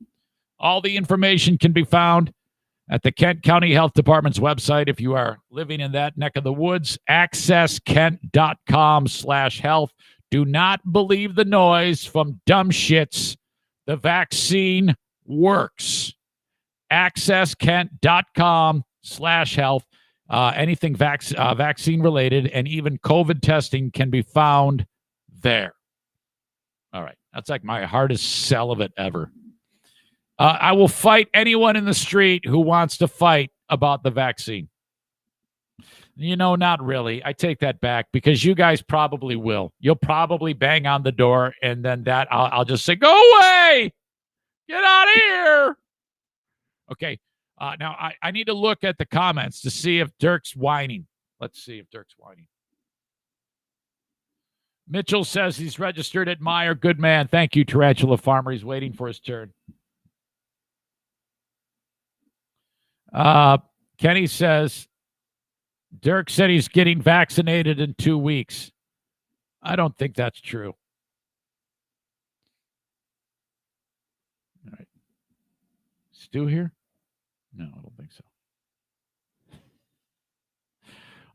All the information can be found at the Kent County Health Department's website. If you are living in that neck of the woods, accesskent.com/health. Do not believe the noise from dumb shits. The vaccine works. accesskent.com/health. Anything vaccine related and even COVID testing can be found there. All right. That's like my hardest sell of it ever. I will fight anyone in the street who wants to fight about the vaccine. Not really. I take that back because you guys probably will. You'll probably bang on the door and then I'll just say, go away. Get out of here. Okay. Now, I need to look at the comments to see if Dirk's whining. Let's see if Dirk's whining. Mitchell says he's registered at Meyer. Good man. Thank you, Tarantula Farmer. He's waiting for his turn. Kenny says, Dirk said he's getting vaccinated in 2 weeks. I don't think that's true. All right. Stu here? No, I don't think so.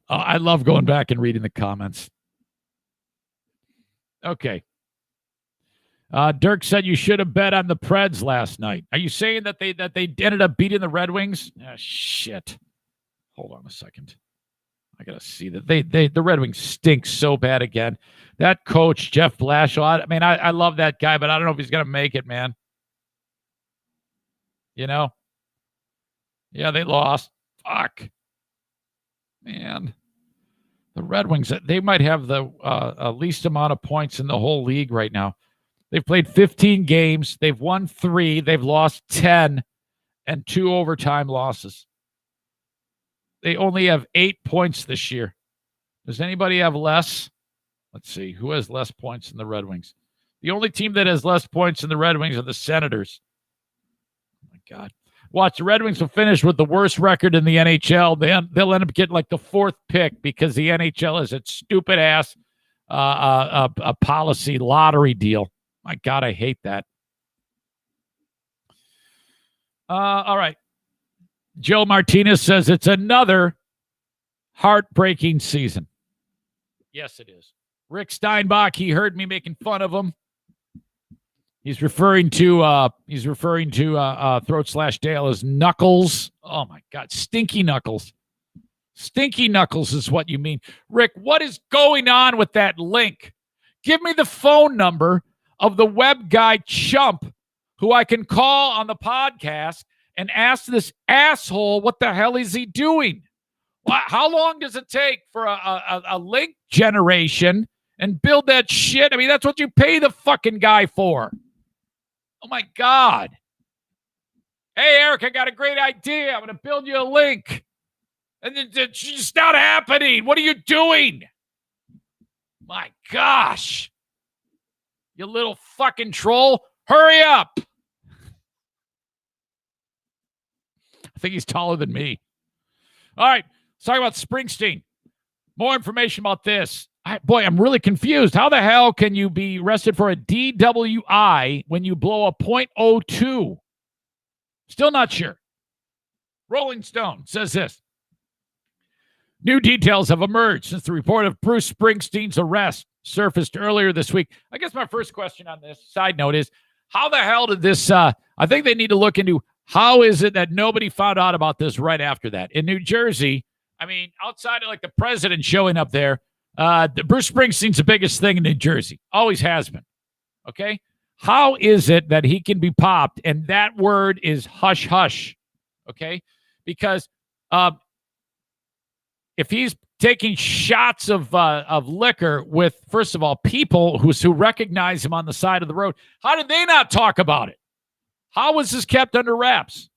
I love going back and reading the comments. Okay. Dirk said you should have bet on the Preds last night. Are you saying that they ended up beating the Red Wings? Shit. Hold on a second. I gotta see that the Red Wings stink so bad again. That coach Jeff Blashill. I mean, I love that guy, but I don't know if he's gonna make it, man. Yeah, they lost. Fuck, man. The Red Wings, they might have the least amount of points in the whole league right now. They've played 15 games. They've won 3. They've lost 10 and 2 overtime losses. They only have 8 points this year. Does anybody have less? Let's see. Who has less points than the Red Wings? The only team that has less points than the Red Wings are the Senators. Oh, my God. Watch, the Red Wings will finish with the worst record in the NHL. They'll end up getting like the 4th pick because the NHL is a stupid-ass a policy lottery deal. My God, I hate that. All right. Joe Martinez says it's another heartbreaking season. Yes, it is. Rick Steinbach, he heard me making fun of him. He's referring to Throat/Dale as Knuckles. Oh my God, Stinky Knuckles. Stinky Knuckles is what you mean. Rick, what is going on with that link? Give me the phone number of the web guy chump who I can call on the podcast and ask this asshole what the hell is he doing? How long does it take for a link generation and build that shit? I mean, that's what you pay the fucking guy for. Oh, my God. Hey, Eric, I got a great idea. I'm going to build you a link. And it's just not happening. What are you doing? My gosh. You little fucking troll. Hurry up. I think he's taller than me. All right. Let's talk about Springsteen. More information about this. I'm really confused. How the hell can you be arrested for a DWI when you blow a .02? Still not sure. Rolling Stone says this. New details have emerged since the report of Bruce Springsteen's arrest surfaced earlier this week. I guess my first question on this side note is, how the hell did this, I think they need to look into how is it that nobody found out about this right after that? In New Jersey, I mean, outside of like the president showing up there, Bruce Springsteen's the biggest thing in New Jersey. Always has been. Okay? How is it that he can be popped and that word is hush hush? Okay? Because if he's taking shots of liquor with, first of all, people who recognize him on the side of the road, how did they not talk about it? How was this kept under wraps?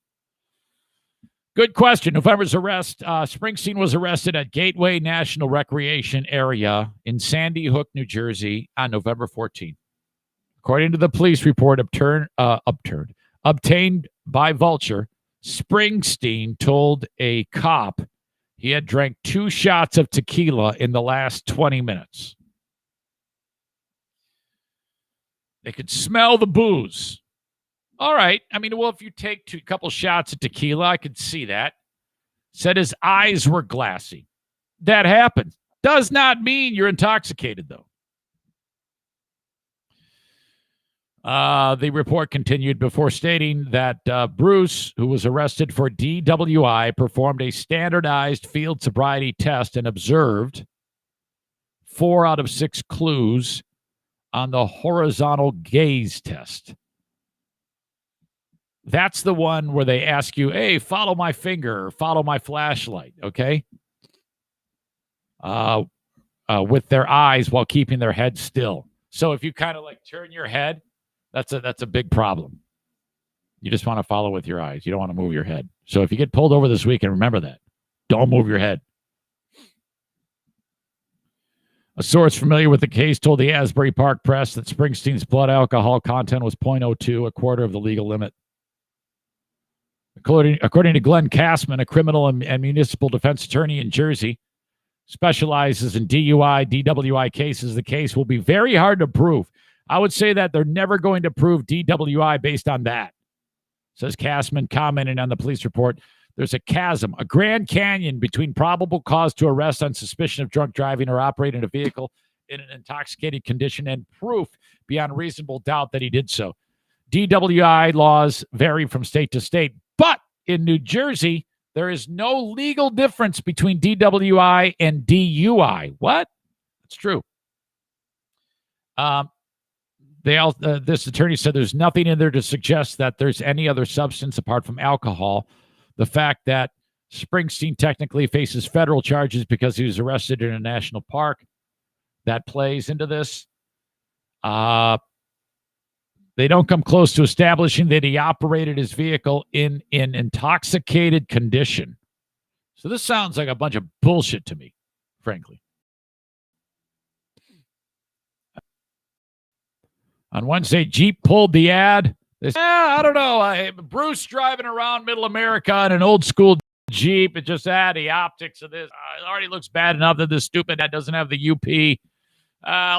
Good question. November's arrest. Springsteen was arrested at Gateway National Recreation Area in Sandy Hook, New Jersey on November 14th. According to the police report obtained by Vulture, Springsteen told a cop he had drank 2 shots of tequila in the last 20 minutes. They could smell the booze. All right. I mean, well, if you take a couple shots of tequila, I could see that. Said his eyes were glassy. That happens. Does not mean you're intoxicated, though. The report continued before stating that Bruce, who was arrested for DWI, performed a standardized field sobriety test and observed 4 out of 6 clues on the horizontal gaze test. That's the one where they ask you, hey, follow my finger or follow my flashlight, okay? With their eyes while keeping their head still. So if you kind of like turn your head, that's a big problem. You just want to follow with your eyes. You don't want to move your head. So if you get pulled over this weekend, remember that. Don't move your head. A source familiar with the case told the Asbury Park Press that Springsteen's blood alcohol content was 0.02, a quarter of the legal limit. According to Glenn Kassman, a criminal and municipal defense attorney in Jersey, specializes in DUI, DWI cases, the case will be very hard to prove. I would say that they're never going to prove DWI based on that, says Kassman, commenting on the police report. There's a chasm, a Grand Canyon between probable cause to arrest on suspicion of drunk driving or operating a vehicle in an intoxicated condition and proof beyond reasonable doubt that he did so. DWI laws vary from state to state, but in New Jersey, there is no legal difference between DWI and DUI. What? That's true. This attorney said there's nothing in there to suggest that there's any other substance apart from alcohol. The fact that Springsteen technically faces federal charges because he was arrested in a national park, that plays into this. They don't come close to establishing that he operated his vehicle in an intoxicated condition. So this sounds like a bunch of bullshit to me, frankly. On Wednesday, Jeep pulled the ad. They said, I don't know. Bruce driving around middle America in an old school Jeep. It just had the optics of this. It already looks bad enough that this stupid ad doesn't have the UP.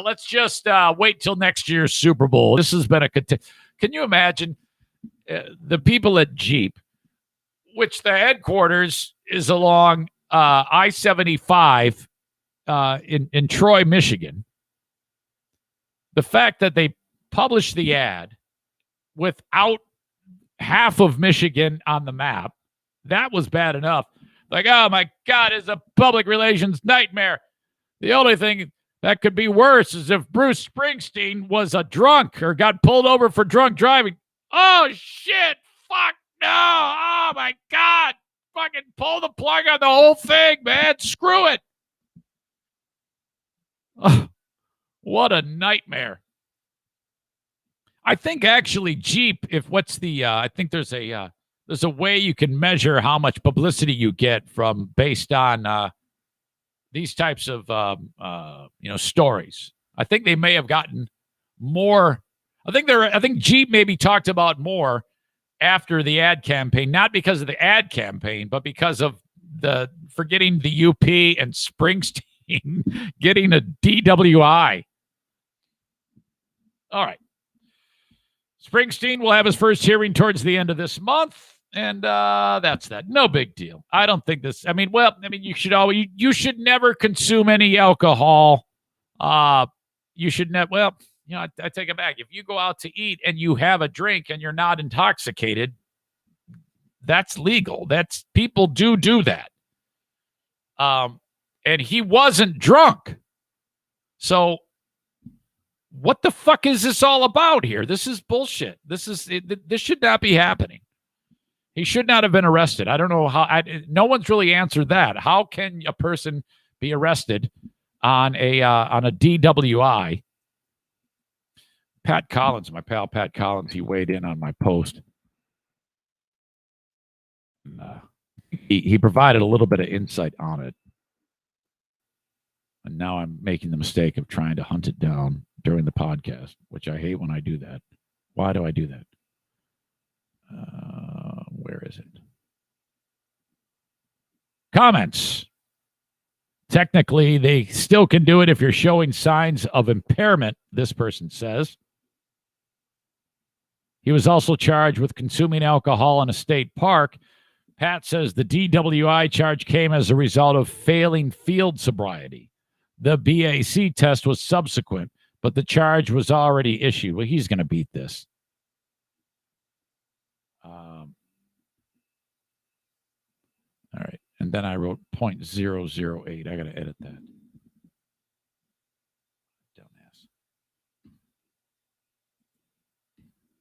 Let's just wait till next year's Super Bowl. This has been can you imagine the people at Jeep, which the headquarters is along I-75 in Troy, Michigan. The fact that they published the ad without half of Michigan on the map, that was bad enough. Like, oh my God, it's a public relations nightmare. The only thing that could be worse is if Bruce Springsteen was a drunk or got pulled over for drunk driving. Oh, shit. Fuck no. Oh, my God. Fucking pull the plug on the whole thing, man. Screw it. Oh, what a nightmare. I think actually Jeep, I think there's a way you can measure how much publicity you get based on these types of stories. I think they may have gotten more. I think Jeep maybe talked about more after the ad campaign, not because of the ad campaign, but because of forgetting the UP and Springsteen getting a DWI. All right. Springsteen will have his first hearing towards the end of this month. And that's that. No big deal. I don't think this. You should never consume any alcohol. You should never. Well, I take it back. If you go out to eat and you have a drink and you're not intoxicated, that's legal. That's people do that. And he wasn't drunk. So what the fuck is this all about here? This is bullshit. This should not be happening. He should not have been arrested. I don't know how. No one's really answered that. How can a person be arrested on a DWI? Pat Collins, my pal Pat Collins, he weighed in on my post. He provided a little bit of insight on it. And now I'm making the mistake of trying to hunt it down during the podcast, which I hate when I do that. Why do I do that? Where is it? Comments. Technically, they still can do it if you're showing signs of impairment, this person says. He was also charged with consuming alcohol in a state park. Pat says the DWI charge came as a result of failing field sobriety. The BAC test was subsequent, but the charge was already issued. Well, he's going to beat this. All right. And then I wrote 0.008. I got to edit that. Dumbass.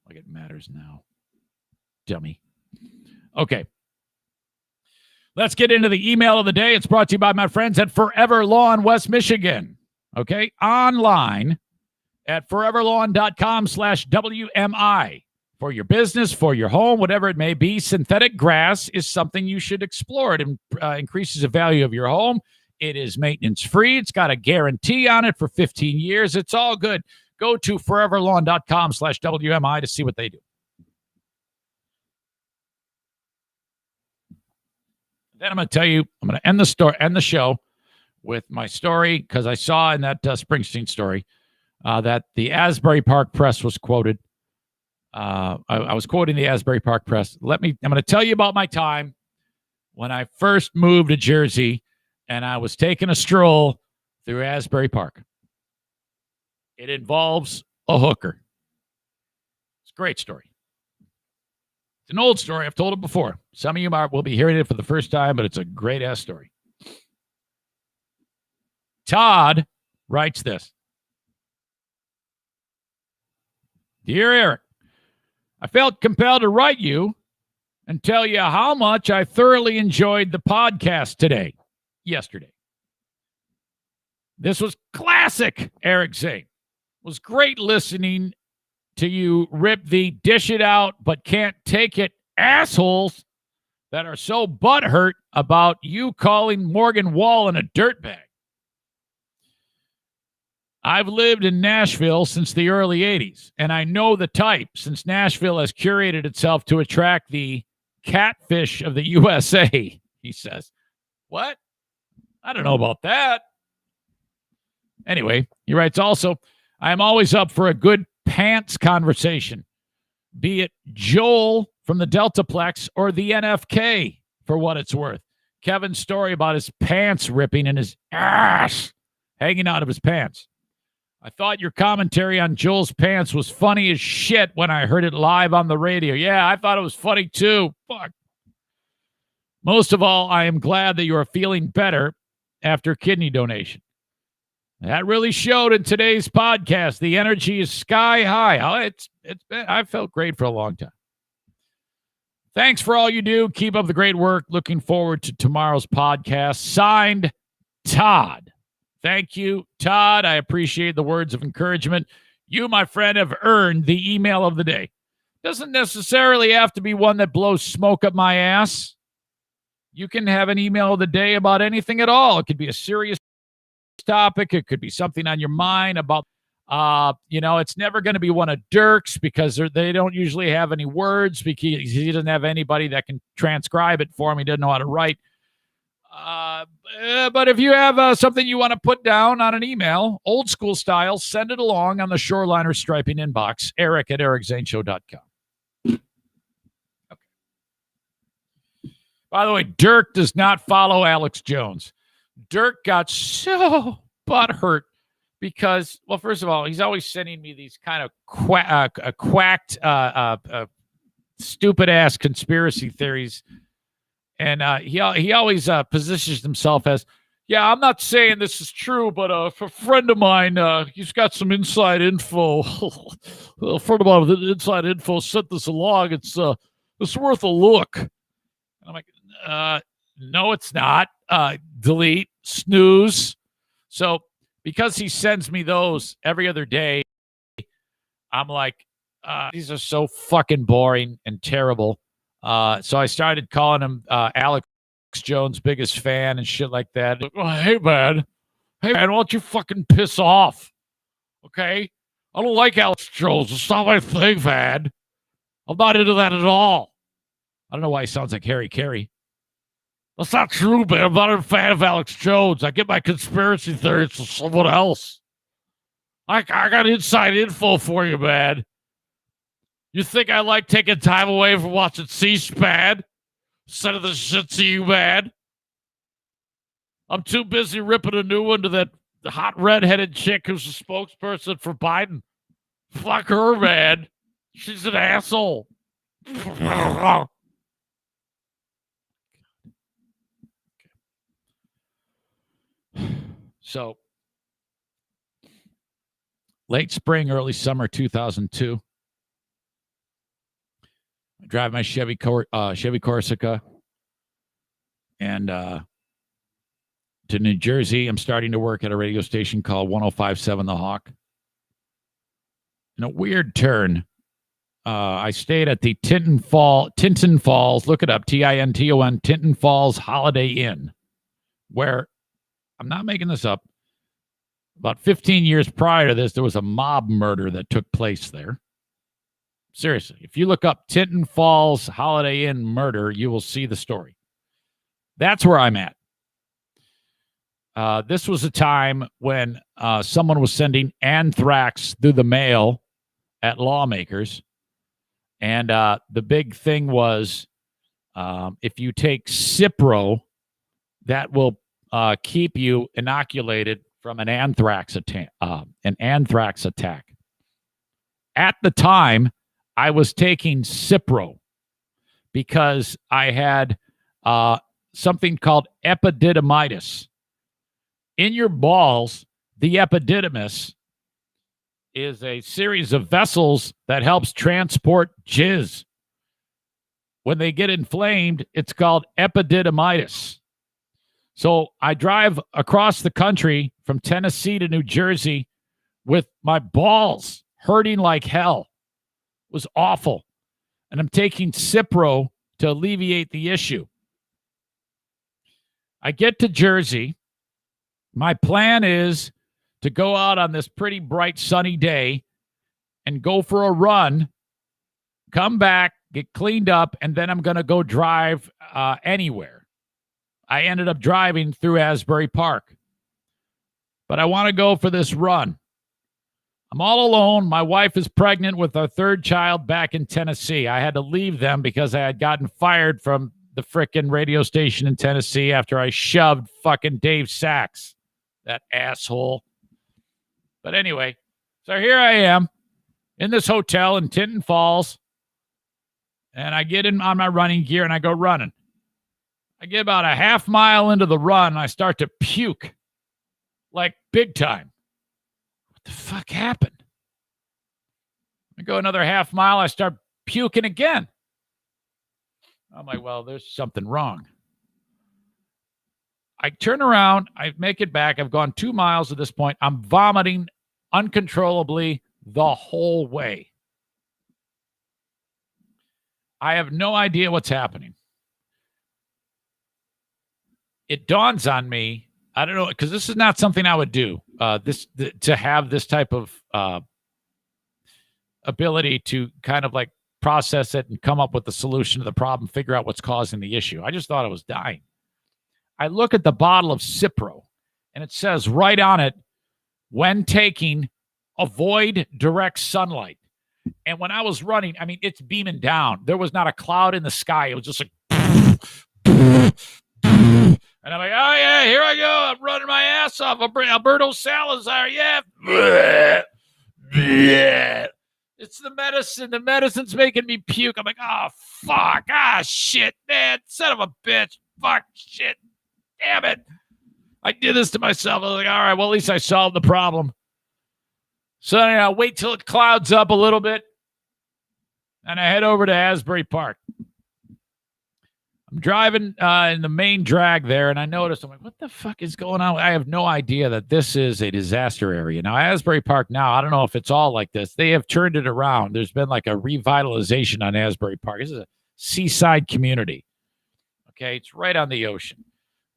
Like it matters now. Dummy. Okay. Let's get into the email of the day. It's brought to you by my friends at Forever Law in West Michigan. Okay. Online at foreverlawn.com/WMI. For your business, for your home, whatever it may be, synthetic grass is something you should explore. It increases the value of your home. It is maintenance-free. It's got a guarantee on it for 15 years. It's all good. Go to foreverlawn.com/WMI to see what they do. Then I'm going to tell you, I'm going to end the show with my story, because I saw in that Springsteen story that the Asbury Park Press was quoted. I was quoting the Asbury Park Press. I'm going to tell you about my time when I first moved to Jersey and I was taking a stroll through Asbury Park. It involves a hooker. It's a great story. It's an old story. I've told it before. Some of you will be hearing it for the first time, but it's a great-ass story. Todd writes this. Dear Eric, I felt compelled to write you and tell you how much I thoroughly enjoyed the podcast yesterday. This was classic Eric Zane. It was great listening to you rip the dish it out but can't take it assholes that are so butthurt about you calling Morgan Wallen a dirtbag. I've lived in Nashville since the early 80s, and I know the type since Nashville has curated itself to attract the catfish of the USA, he says. What? I don't know about that. Anyway, he writes also, I am always up for a good pants conversation, be it Joel from the Deltaplex or the NFK, for what it's worth. Kevin's story about his pants ripping and his ass hanging out of his pants. I thought your commentary on Joel's pants was funny as shit when I heard it live on the radio. Yeah, I thought it was funny too. Fuck. Most of all, I am glad that you are feeling better after kidney donation. That really showed in today's podcast. The energy is sky high. I've felt great for a long time. Thanks for all you do. Keep up the great work. Looking forward to tomorrow's podcast. Signed, Todd. Thank you, Todd. I appreciate the words of encouragement. You, my friend, have earned the email of the day. Doesn't necessarily have to be one that blows smoke up my ass. You can have an email of the day about anything at all. It could be a serious topic. It could be something on your mind about, it's never going to be one of Dirk's because they don't usually have any words because he doesn't have anybody that can transcribe it for him. He doesn't know how to write. But if you have something you want to put down on an email, old school style, send it along on the Shoreliner striping inbox, eric@ericzaneshow.com. Okay. By the way, Dirk does not follow Alex Jones. Dirk got so butthurt because, well, first of all, he's always sending me these kind of quacked, stupid-ass conspiracy theories. And he always positions himself as, yeah, I'm not saying this is true, but a friend of mine, he's got some inside info. A friend of mine with inside info sent this along. It's worth a look. And I'm like, no, it's not. Delete, snooze. So because he sends me those every other day, I'm like, these are so fucking boring and terrible. So I started calling him Alex Jones' biggest fan and shit like that. Oh, hey, man, why don't you fucking piss off? Okay? I don't like Alex Jones. It's not my thing, man. I'm not into that at all. I don't know why he sounds like Harry Carey. That's not true, man. I'm not a fan of Alex Jones. I get my conspiracy theories from someone else. I got inside info for you, man. You think I like taking time away from watching C-SPAN instead of the shit to you, man? I'm too busy ripping a new one to that hot redheaded chick who's a spokesperson for Biden. Fuck her, man. She's an asshole. So, late spring, early summer 2002. I drive my Chevy Corsica and to New Jersey. I'm starting to work at a radio station called 105.7 The Hawk. In a weird turn, I stayed at the Tinton Falls, look it up, Tinton, Tinton Falls Holiday Inn, where, I'm not making this up, about 15 years prior to this, there was a mob murder that took place there. Seriously, if you look up Tinton Falls Holiday Inn murder, you will see the story. That's where I'm at. This was a time when someone was sending anthrax through the mail at lawmakers. And the big thing was if you take Cipro, that will keep you inoculated from an anthrax attack. At the time, I was taking Cipro because I had something called epididymitis. In your balls, the epididymis is a series of vessels that helps transport jizz. When they get inflamed, it's called epididymitis. So I drive across the country from Tennessee to New Jersey with my balls hurting like hell. It was awful. And I'm taking Cipro to alleviate the issue. I get to Jersey. My plan is to go out on this pretty bright sunny day and go for a run, come back, get cleaned up, and then I'm going to go drive anywhere. I ended up driving through Asbury Park. But I want to go for this run. I'm all alone. My wife is pregnant with our third child back in Tennessee. I had to leave them because I had gotten fired from the frickin' radio station in Tennessee after I shoved fucking Dave Sachs, that asshole. But anyway, so here I am in this hotel in Tinton Falls, and I get in on my running gear and I go running. I get about a half mile into the run and I start to puke, like big time. What the fuck happened? I go another half mile, I start puking again. I'm like, well, there's something wrong. I turn around, I make it back. I've gone 2 miles at this point. I'm vomiting uncontrollably the whole way. I have no idea what's happening. It dawns on me, I don't know, because this is not something I would do, to have this type of ability to kind of like process it and come up with the solution to the problem, figure out what's causing the issue. I just thought I was dying. I look at the bottle of Cipro, and it says right on it, when taking, avoid direct sunlight. And when I was running, I mean, it's beaming down. There was not a cloud in the sky. It was just like, and I'm like, oh, yeah, here I go. I'm running my ass off. Alberto Salazar, yeah. It's the medicine. The medicine's making me puke. I'm like, oh, fuck. Ah, shit, man. Son of a bitch. Fuck, shit. Damn it. I did this to myself. I was like, all right, well, at least I solved the problem. So I'll wait till it clouds up a little bit, and I head over to Asbury Park. I'm driving in the main drag there, and I noticed, I'm like, what the fuck is going on? I have no idea that this is a disaster area. Now, Asbury Park now, I don't know if it's all like this. They have turned it around. There's been like a revitalization on Asbury Park. This is a seaside community. Okay, it's right on the ocean.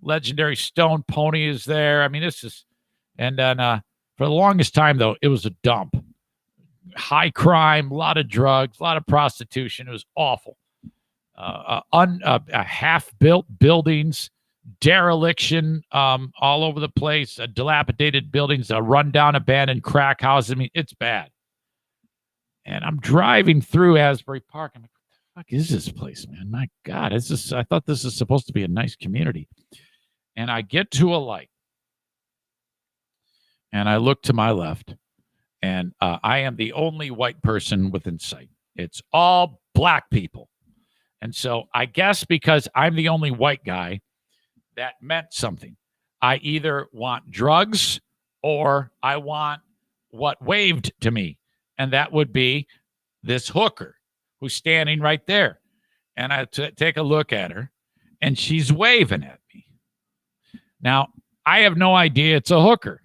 Legendary Stone Pony is there. I mean, this is, and then for the longest time, though, it was a dump. High crime, a lot of drugs, a lot of prostitution. It was awful. half-built buildings, dereliction all over the place, dilapidated buildings, rundown, abandoned crack houses. I mean, it's bad. And I'm driving through Asbury Park. I'm like, what the fuck is this place, man? My God, I thought this is supposed to be a nice community. And I get to a light. And I look to my left. And I am the only white person within sight. It's all black people. And so I guess because I'm the only white guy, that meant something. I either want drugs or I want what waved to me. And that would be this hooker who's standing right there. And I take a look at her, and she's waving at me. Now, I have no idea it's a hooker.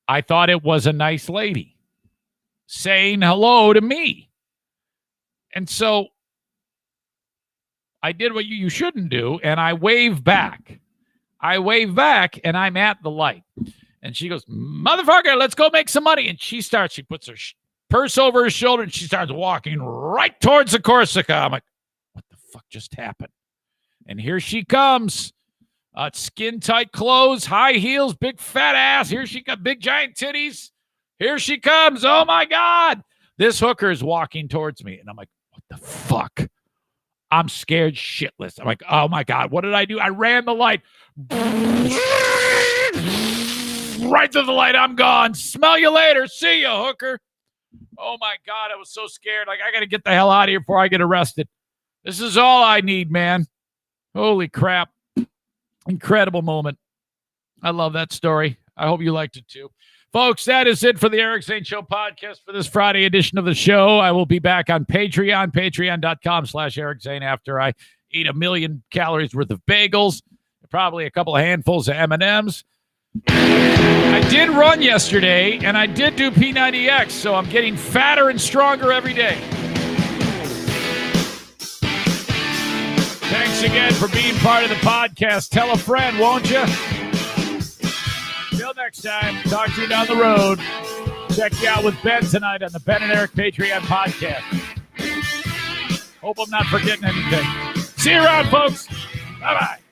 I thought it was a nice lady saying hello to me. And so I did what you shouldn't do, and I wave back. And I'm at the light. And she goes, motherfucker, let's go make some money. And she puts her purse over her shoulder, and she starts walking right towards the Corsica. I'm like, what the fuck just happened? And here she comes. Skin-tight clothes, high heels, big fat ass. Here she got big giant titties. Here she comes. Oh, my God. This hooker is walking towards me. And I'm like, what the fuck? I'm scared shitless. I'm like, oh, my God. What did I do? I ran the light. Right to the light. I'm gone. Smell you later. See you, hooker. Oh, my God. I was so scared. Like, I got to get the hell out of here before I get arrested. This is all I need, man. Holy crap. Incredible moment. I love that story. I hope you liked it too. Folks, that is it for the Eric Zane Show podcast for this Friday edition of the show. I will be back on Patreon, patreon.com/Eric Zane after I eat 1 million calories worth of bagels, probably a couple of handfuls of M&Ms. I did run yesterday, and I did do P90X, so I'm getting fatter and stronger every day. Thanks again for being part of the podcast. Tell a friend, won't you? Till next time, talk to you down the road. Check you out with Ben tonight on the Ben and Eric Patreon podcast. Hope I'm not forgetting anything. See you around, folks. Bye-bye.